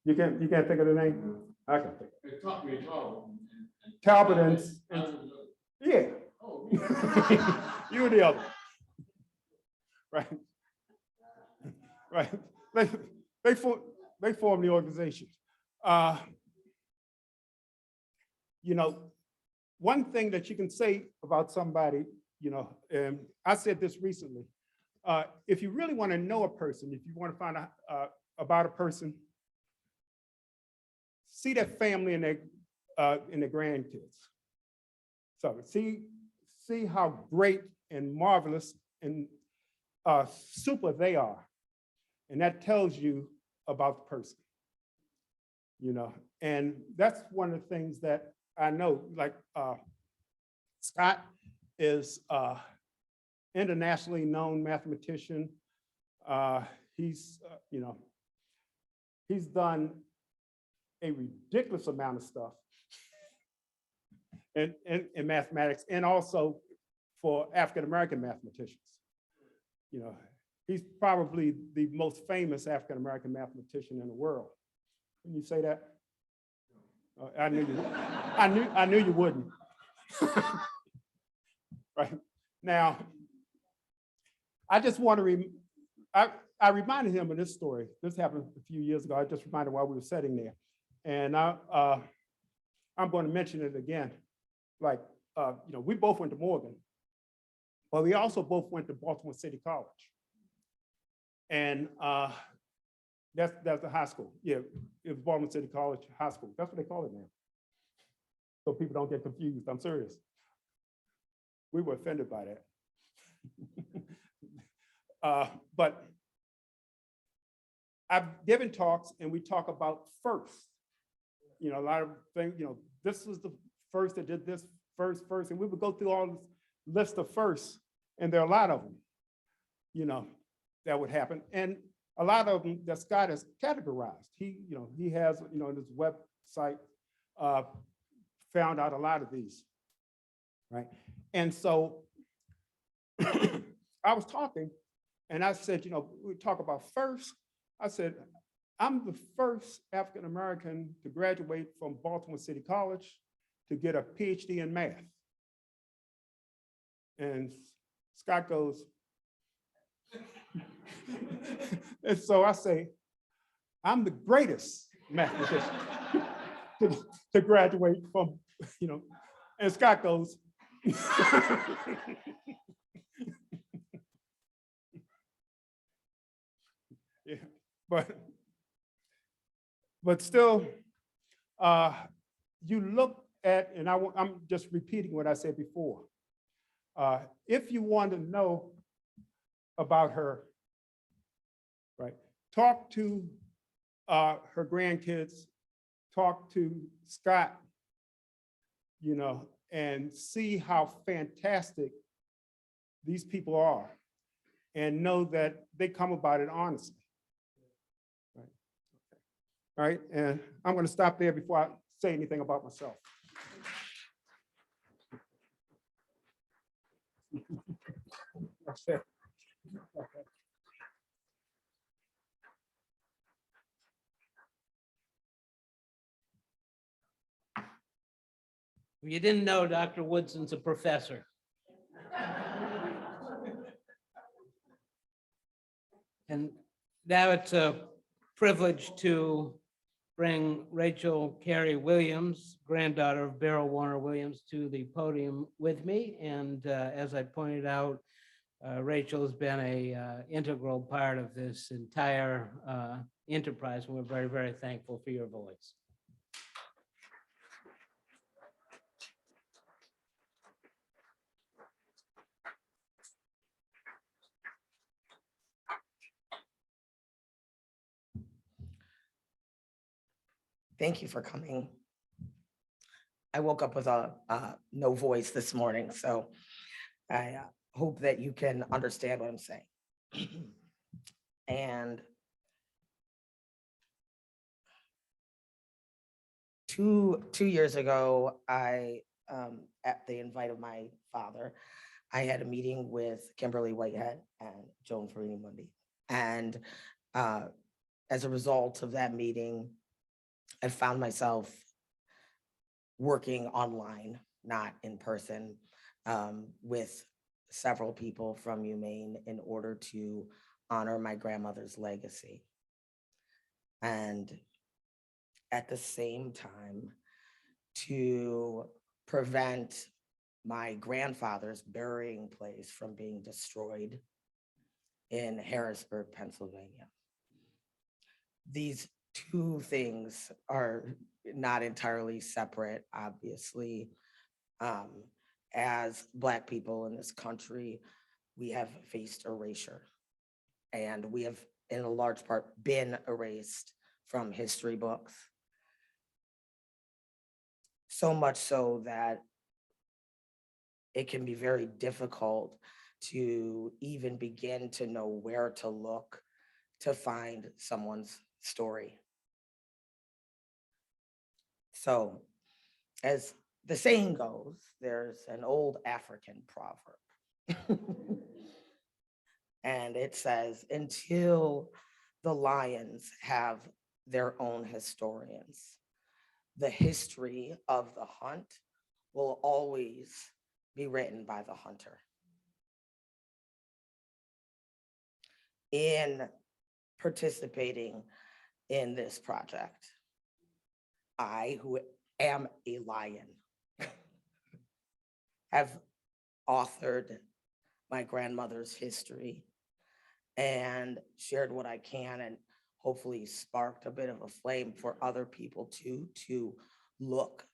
You can't think of the name? I can think. It taught me Talbot and yeah. You were the other. Right. Right. They formed the organization. One thing that you can say about somebody, and I said this recently, if you really want to know a person, if you want to find out about a person, see their family and their grandkids. So see how great and marvelous and super they are. And that tells you about the person, and that's one of the things that I know, like Scott is internationally known mathematician. He's done a ridiculous amount of stuff in mathematics and also for African-American mathematicians. He's probably the most famous African-American mathematician in the world. Can you say that? I knew you wouldn't. Right now, I just want to I reminded him of this story. This happened a few years ago. I just reminded while we were sitting there, and I'm going to mention it again. Like we both went to Morgan, but we also both went to Baltimore City College, and that's the high school. Yeah, it was Baltimore City College High School. That's what they call it now. So people don't get confused. I'm serious. We were offended by that. But I've given talks and we talk about first. A lot of things, this was the first that did this first, and we would go through all this list of firsts And there are a lot of them, that would happen. And a lot of them that Scott has categorized. He has, on his website, found out a lot of these, right? And so I was talking and I said, we talk about first. I said, I'm the first African-American to graduate from Baltimore City College to get a PhD in math. And Scott goes, and so I say, I'm the greatest mathematician to graduate from, and Scott goes, yeah, but still, you look at, and I'm just repeating what I said before. If you want to know about her, right, talk to her grandkids, talk to Scott, and see how fantastic these people are, and know that they come about it honestly. Right. All right, and I'm going to stop there before I say anything about myself. That's it. Okay. You didn't know Dr. Woodson's a professor. And now it's a privilege to bring Rachel Carey Williams, granddaughter of Beryl Warner Williams, to the podium with me. And as I pointed out, Rachel has been a integral part of this entire enterprise. And we're very, very thankful for your voice. Thank you for coming. I woke up with no voice this morning, so I hope that you can understand what I'm saying. And two years ago, at the invite of my father, I had a meeting with Kimberly Whitehead and Joan Farini Mundy. And as a result of that meeting, I found myself working online, not in person, with several people from UMaine in order to honor my grandmother's legacy. And at the same time, to prevent my grandfather's burying place from being destroyed in Harrisburg, Pennsylvania. These two things are not entirely separate, obviously. As Black people in this country, we have faced erasure, and we have, in a large part, been erased from history books. So much so that it can be very difficult to even begin to know where to look to find someone's story. So, as the saying goes, there's an old African proverb. And it says, until the lions have their own historians, the history of the hunt will always be written by the hunter. In participating in this project, I, who am a lion, have authored my grandmother's history and shared what I can, and hopefully sparked a bit of a flame for other people too, to look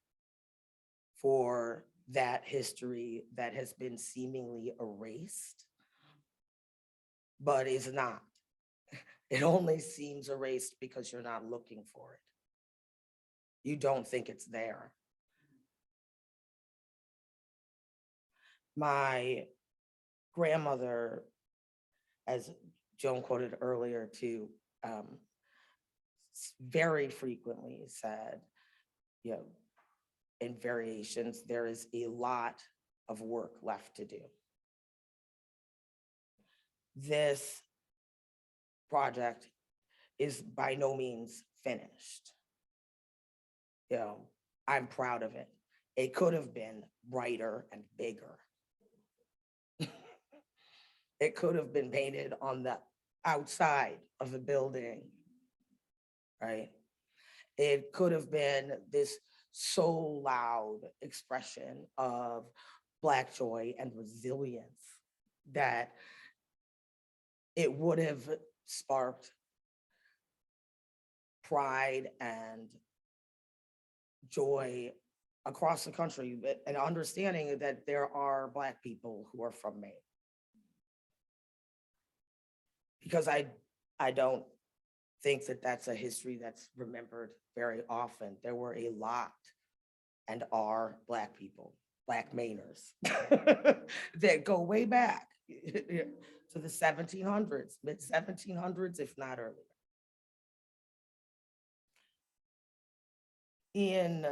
for that history that has been seemingly erased, but is not. It only seems erased because you're not looking for it. You don't think it's there. My grandmother, as Joan quoted earlier too, very frequently said, you know, in variations, there is a lot of work left to do. This project is by no means finished. You know, I'm proud of it. It could have been brighter and bigger. It could have been painted on the outside of the building, right? It could have been this so loud expression of Black joy and resilience that it would have sparked pride and joy across the country, and understanding that there are Black people who are from Maine. Because I don't think that that's a history that's remembered very often. There were a lot and are Black people, Black Mainers that go way back to the 1700s, mid 1700s, if not earlier. In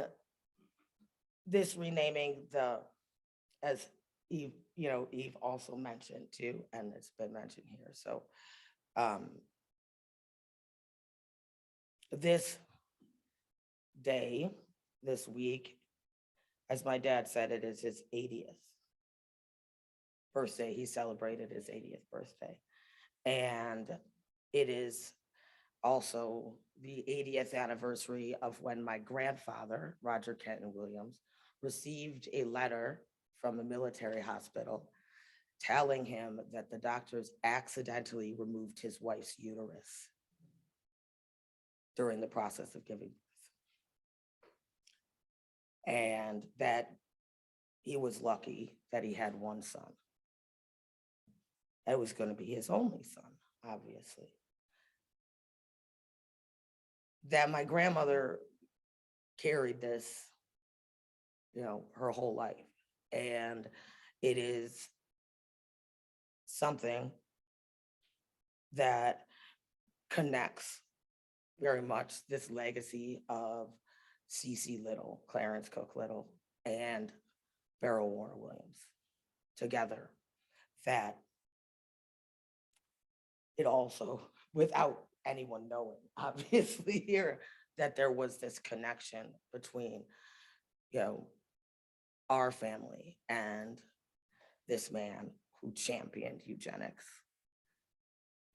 this renaming, as Eve, Eve also mentioned too, and it's been mentioned here. So this day, this week, as my dad said, it is his 80th birthday. He celebrated his 80th birthday. And it is also the 80th anniversary of when my grandfather, Roger Kenton Williams, received a letter from a military hospital telling him that the doctors accidentally removed his wife's uterus during the process of giving birth. And that he was lucky that he had one son. It was going to be his only son, obviously. That my grandmother carried this, her whole life. And it is something that connects very much this legacy of C.C. Little, Clarence Cook Little, and Beryl Warner Williams together. That it also, without anyone knowing, obviously here, that there was this connection between, our family and this man who championed eugenics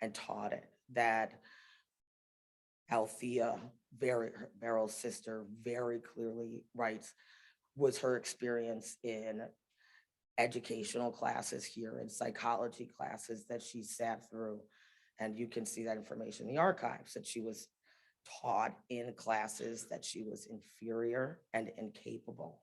and taught it. That Althea, Beryl's sister, very clearly writes was her experience in educational classes here, in psychology classes that she sat through. And you can see that information in the archives, that she was taught in classes that she was inferior and incapable.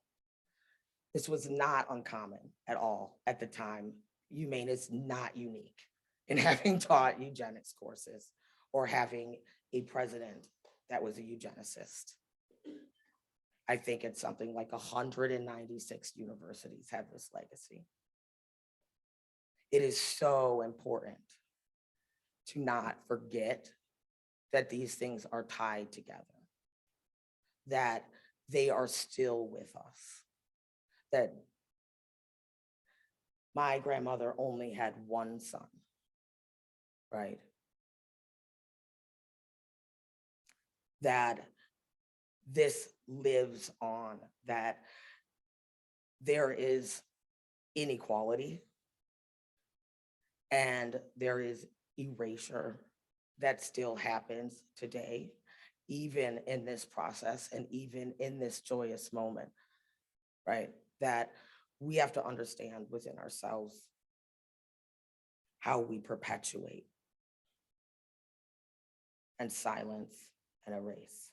This was not uncommon at all at the time. UMaine is not unique in having taught eugenics courses or having a president that was a eugenicist. I think it's something like 196 universities have this legacy. It is so important to not forget that these things are tied together, that they are still with us, that my grandmother only had one son, right? That this lives on, that there is inequality and there is erasure that still happens today, even in this process and even in this joyous moment, right? That we have to understand within ourselves how we perpetuate and silence and erase.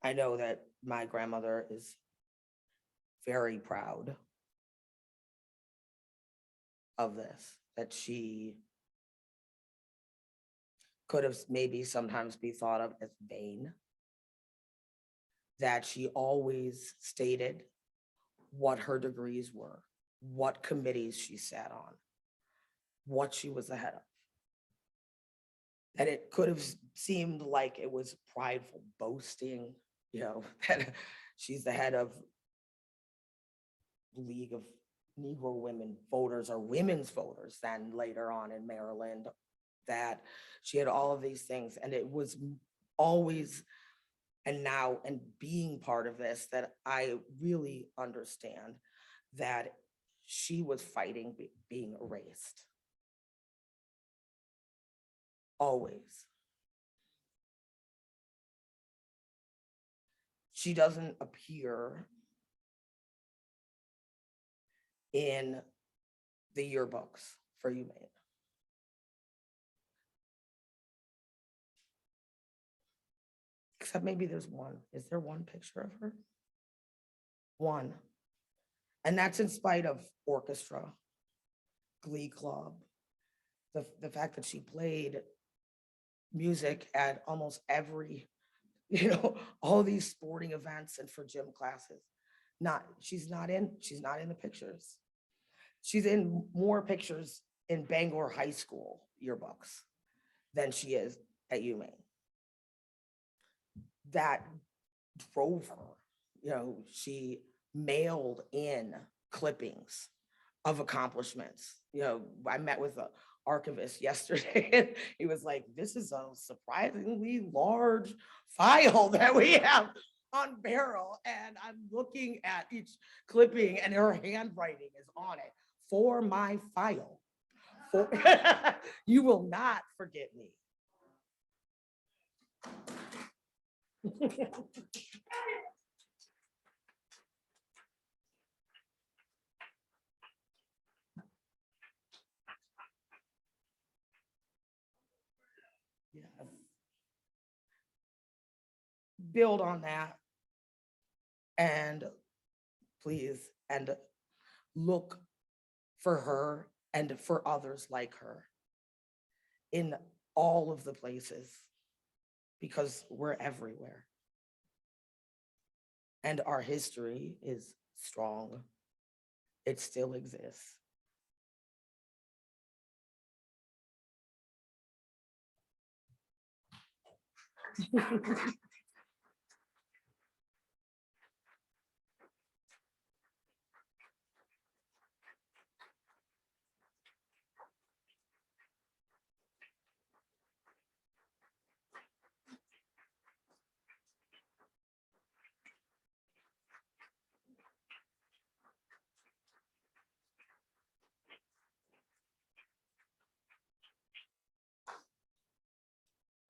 I know that my grandmother is very proud of this, that she could have maybe sometimes be thought of as vain. That she always stated what her degrees were, what committees she sat on, what she was the head of. That it could have seemed like it was prideful boasting, that she's the head of League of Negro Women Voters or Women's Voters, then later on in Maryland, that she had all of these things. And it was always, and now, and being part of this, that I really understand that she was fighting being erased. Always. She doesn't appear in the yearbooks for UMaine. Except maybe there's one. Is there one picture of her? One. And that's in spite of orchestra, glee club, the fact that she played music at almost every, all these sporting events and for gym classes. She's not in the pictures. She's in more pictures in Bangor High School yearbooks than she is at UMaine. That drove her. She mailed in clippings of accomplishments. I met with an archivist yesterday, and he was like, this is a surprisingly large file that we have on Beryl. And I'm looking at each clipping, and her handwriting is on it. For my file. You will not forget me. Yes. Build on that. And please, and look for her and for others like her in all of the places, because we're everywhere. And our history is strong. It still exists.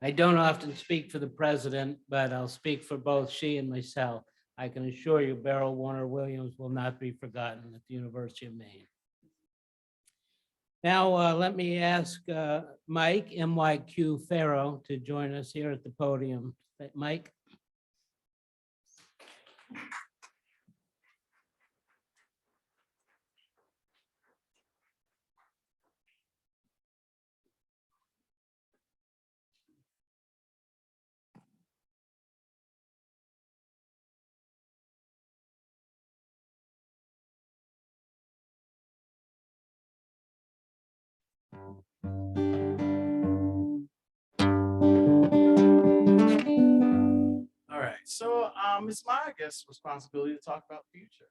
I don't often speak for the president, but I'll speak for both she and myself. I can assure you Beryl Warner Williams will not be forgotten at the University of Maine. Now, let me ask Mike MYQ Farrow to join us here at the podium. Mike. All right, so it's my, I guess, responsibility to talk about the future.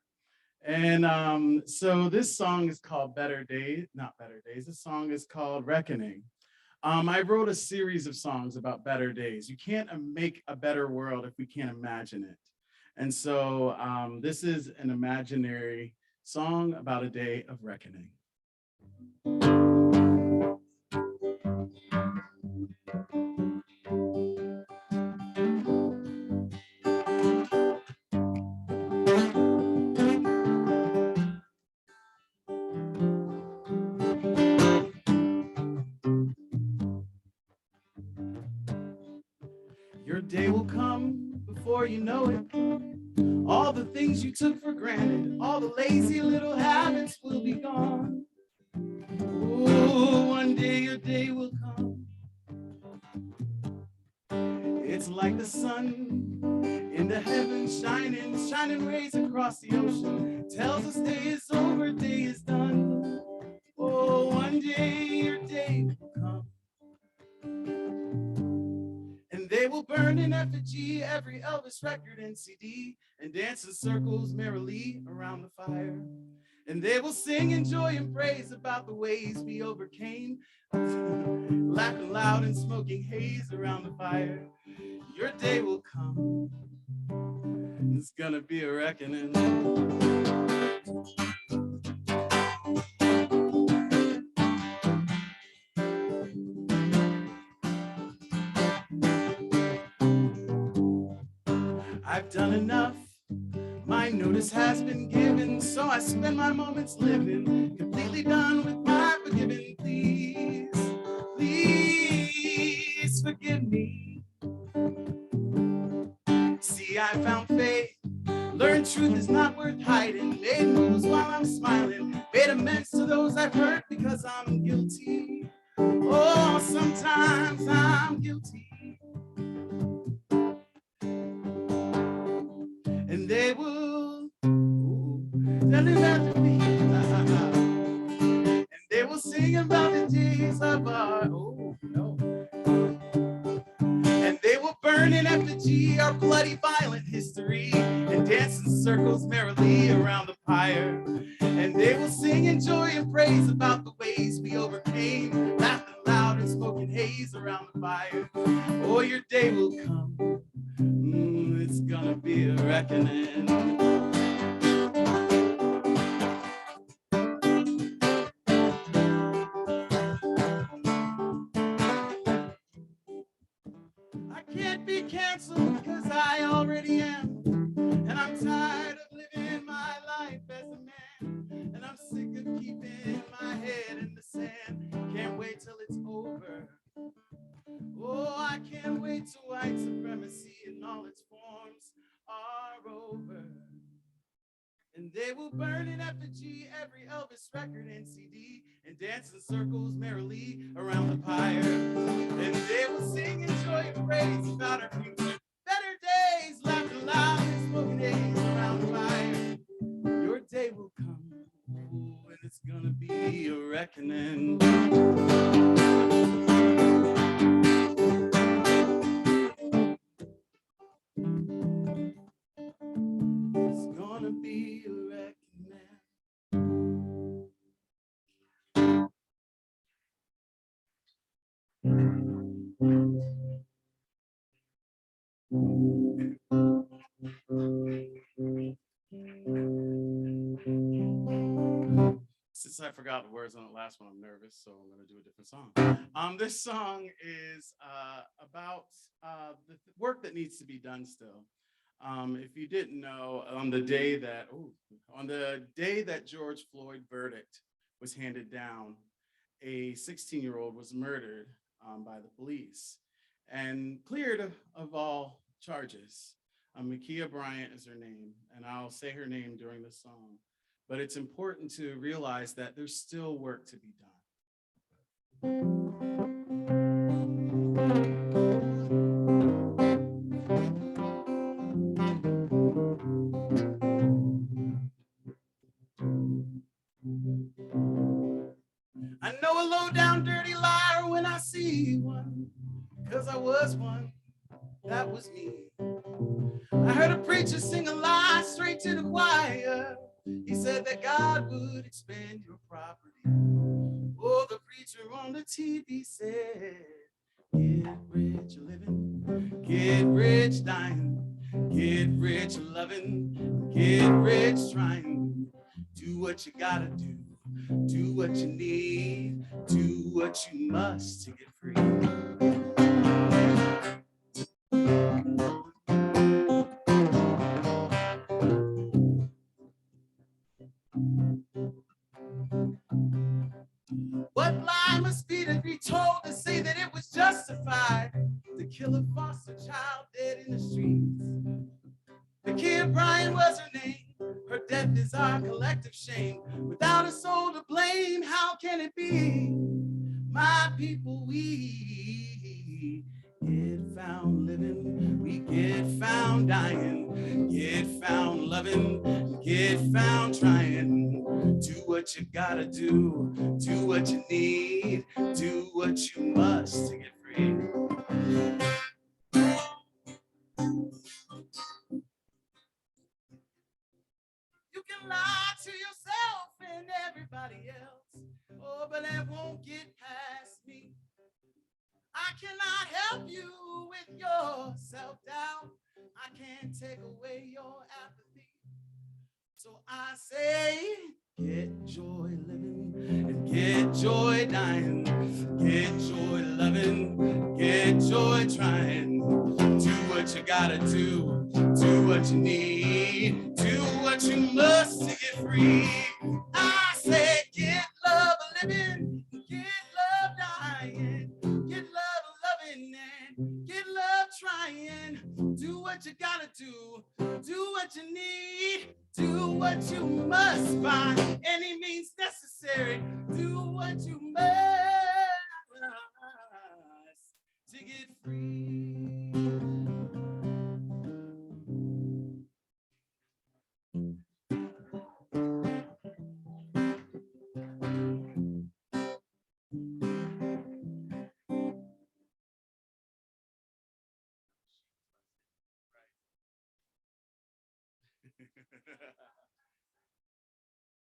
And so this song is called Better Days, not Better Days. This song is called Reckoning. I wrote a series of songs about better days. You can't make a better world if we can't imagine it. And so this is an imaginary song about a day of reckoning. Your day will come before you know it. All the things you took for granted, all the lazy little habits will be gone. Oh, one day your day will come. It's like the sun in the heavens shining, shining rays across the ocean. Tells us day is over, day is done. Oh, one day your day will come. And they will burn in effigy every Elvis record and CD and dance in circles merrily around the fire. And they will sing in joy and praise about the ways we overcame, laughing loud and smoking haze around the fire. Your day will come. It's gonna be a reckoning. I've done enough. My notice has been given, so I spend my moments living, completely done with my forgiving. Please, please forgive me. See, I found faith, learned truth is not worth hiding, made moves while I'm smiling, made amends to those I've hurt because I'm guilty. Oh, sometimes I'm guilty. And they will tell you that to me. And they will sing about the days of our and they will burn in effigy our bloody violent history and dance in circles merrily around the pyre. And they will sing in joy and praise about the ways we overcame, laughing loud and smoking haze around the fire. Oh, your day will come. It's gonna be a reckoning. I can't be canceled because I already am. And I'm tired of living my life as a man. And I'm sick of keeping my head in the sand. Can't wait till it's over. Oh, I can't wait till white supremacy in all its forms are over. And they will burn in effigy every Elvis record and CD and dance in circles merrily around the pyre. And they will sing in joy and praise about our future, better days, laughing loud and smoking haze around the fire. Your day will come, and it's gonna be a reckoning. It's gonna be a reckoning. Since I forgot the words on the last one, I'm nervous, so I'm gonna do a different song. This song is about the work that needs to be done still. If you didn't know, on the day that George Floyd verdict was handed down, a 16-year-old was murdered by the police and cleared of all charges. Ma'Khia Bryant is her name, and I'll say her name during the song. But it's important to realize that there's still work to be done. I know a low down dirty liar when I see one, 'cause I was one, that was me. I heard a preacher sing a lie straight to the choir. He said that God would expand your property. Oh, the preacher on the TV said, get rich living, get rich dying, get rich loving, get rich trying. Do what you gotta do what you need, do what you must to get free. What lie must be to be told to say that it was justified to kill a foster child dead in the streets? Ma'Khia Bryant was her name. Her death is our collective shame. Without a soul to blame, how can it be? My people, we get found living, we get found dying, get found loving, get found trying. Do what you gotta do what you need, do what you must to get free. You can lie to yourself and everybody else, oh, but that won't get past me. I cannot help you with your self-doubt. I can't take away your apathy. So I say, get joy living and get joy dying, get joy loving, get joy trying. Do what you gotta do what you need, do what you must to get free. I say, get love living, get love dying, get love loving and get love trying. Do what you gotta do what you need, do what you must by any means necessary, do what you must to get free.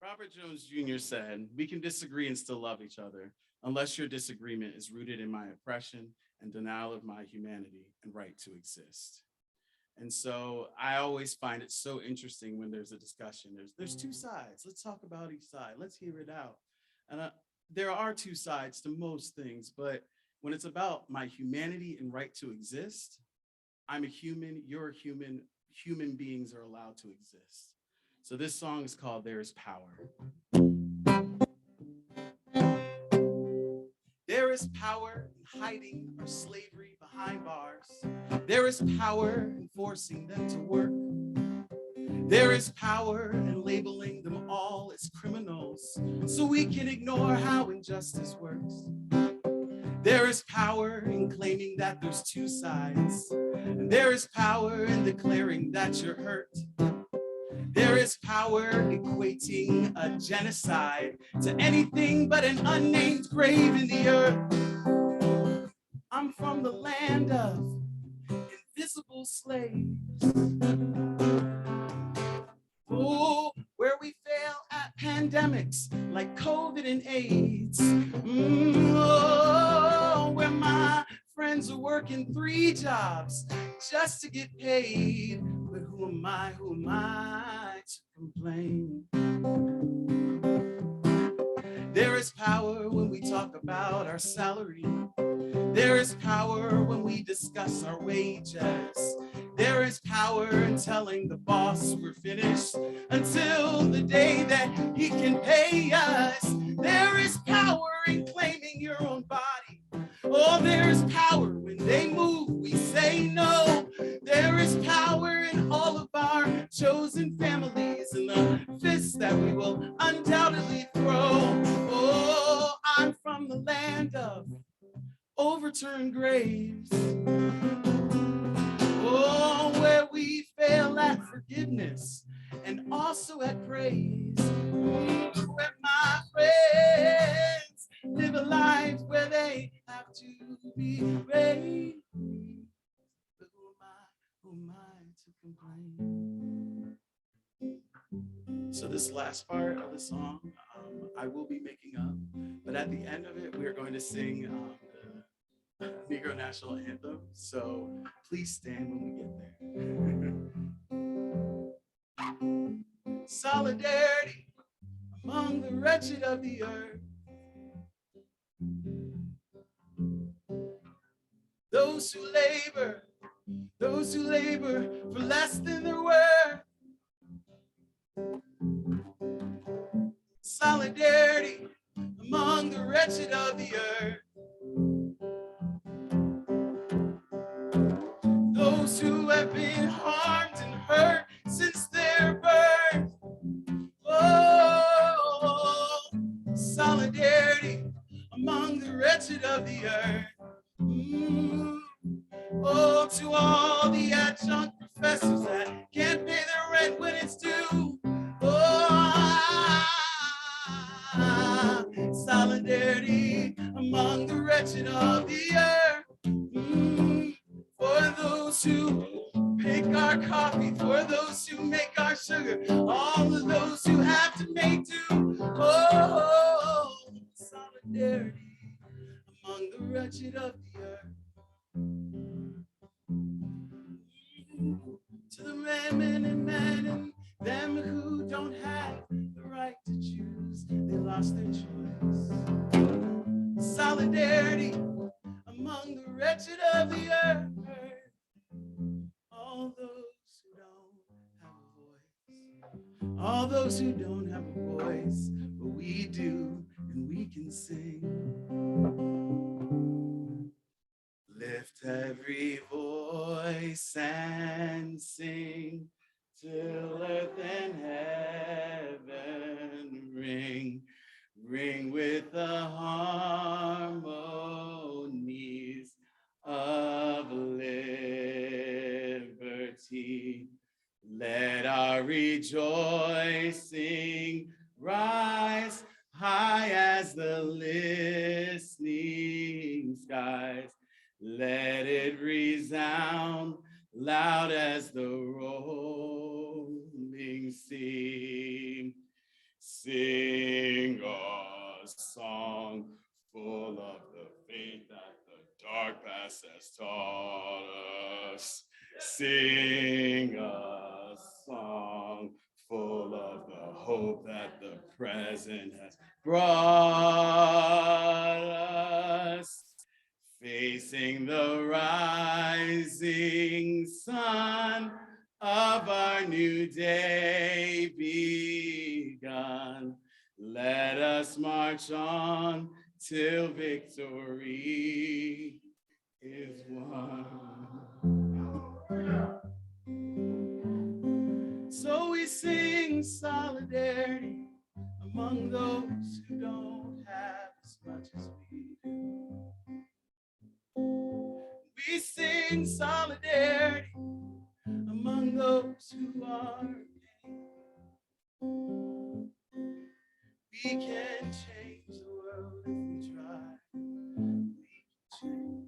Robert Jones Jr. said, "We can disagree and still love each other unless your disagreement is rooted in my oppression and denial of my humanity and right to exist." And so I always find it so interesting when there's a discussion. There's two sides. Let's talk about each side. Let's hear it out. And there are two sides to most things, but when it's about my humanity and right to exist, I'm a human, you're a human, human beings are allowed to exist. So this song is called There Is Power. There is power in hiding our slavery behind bars. There is power in forcing them to work. There is power in labeling them all as criminals so we can ignore how injustice works. There is power in claiming that there's two sides. And there is power in declaring that you're hurt. There is power equating a genocide to anything but an unnamed grave in the earth. I'm from the land of invisible slaves. Oh, where we fail at pandemics like COVID and AIDS. Oh, where my friends are working 3 jobs just to get paid. But who am I to complain? There is power when we talk about our salary. There is power when we discuss our wages. There is power in telling the boss we're finished until the day that he can pay us. There is power in claiming your own body. Oh, there is power when they move, we say no. There is power in all of our chosen families and the fists that we will undoubtedly throw. Oh, I'm from the land of overturned graves. Oh, where we fail at forgiveness and also at praise. Where my friends live a life where they have to be raised. But who am I to complain? So this last part of the song, I will be making up, but at the end of it, we are going to sing the Negro National Anthem. So please stand when we get there. Solidarity among the wretched of the earth. Those who labor for less than their worth. Solidarity among the wretched of the earth. Those who have been harmed and hurt since their birth. Oh, solidarity among the wretched of the earth. Oh, to all the adjunct professors that can't pay their rent when it's due. Oh, solidarity among the wretched of the earth. For those who pick our coffee, for those who make our sugar, all of those who have to make do. Oh, solidarity among the wretched of the earth. To the men and them who don't have the right to choose, they lost their choice. Solidarity among the wretched of the earth. All those who don't have a voice, all those who don't have a voice, but we do, and we can sing. Lift every voice and sing till earth and heaven ring. Ring with the harmonies of liberty. Let our rejoicing rise high as the listening skies. Let it resound loud as the rolling sea. Sing a song full of the faith that the dark past has taught us. Sing a song full of the hope that the present has brought us. Facing the rising sun of our new day begun. Let us march on till victory is won. So we sing solidarity among those who don't have as much as we do. We sing solidarity among those who are in pain. We can change the world if we try. We can change.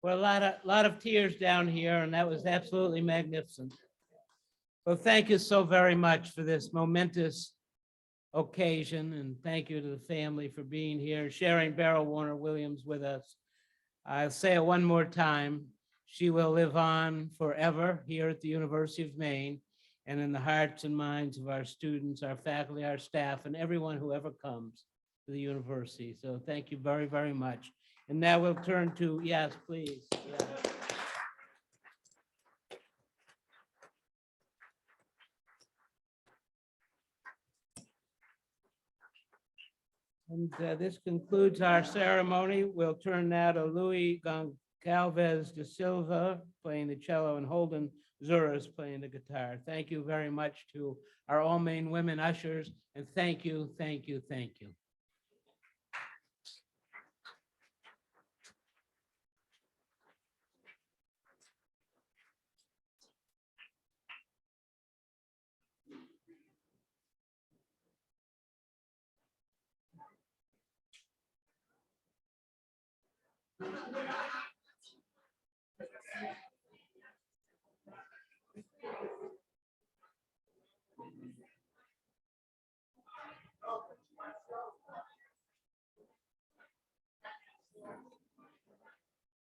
Well, a lot of tears down here, and that was absolutely magnificent. Well, thank you so very much for this momentous occasion, and thank you to the family for being here, sharing Beryl Warner Williams with us. I'll say it one more time. She will live on forever here at the University of Maine and in the hearts and minds of our students, our faculty, our staff, and everyone who ever comes to the university. So thank you very, very much. And now we'll turn to, yes, please. Yeah. And this concludes our ceremony. We'll turn now to Louis Goncalves de Silva playing the cello and Holden Zuras playing the guitar. Thank you very much to our All Maine women ushers, and thank you, thank you, thank you.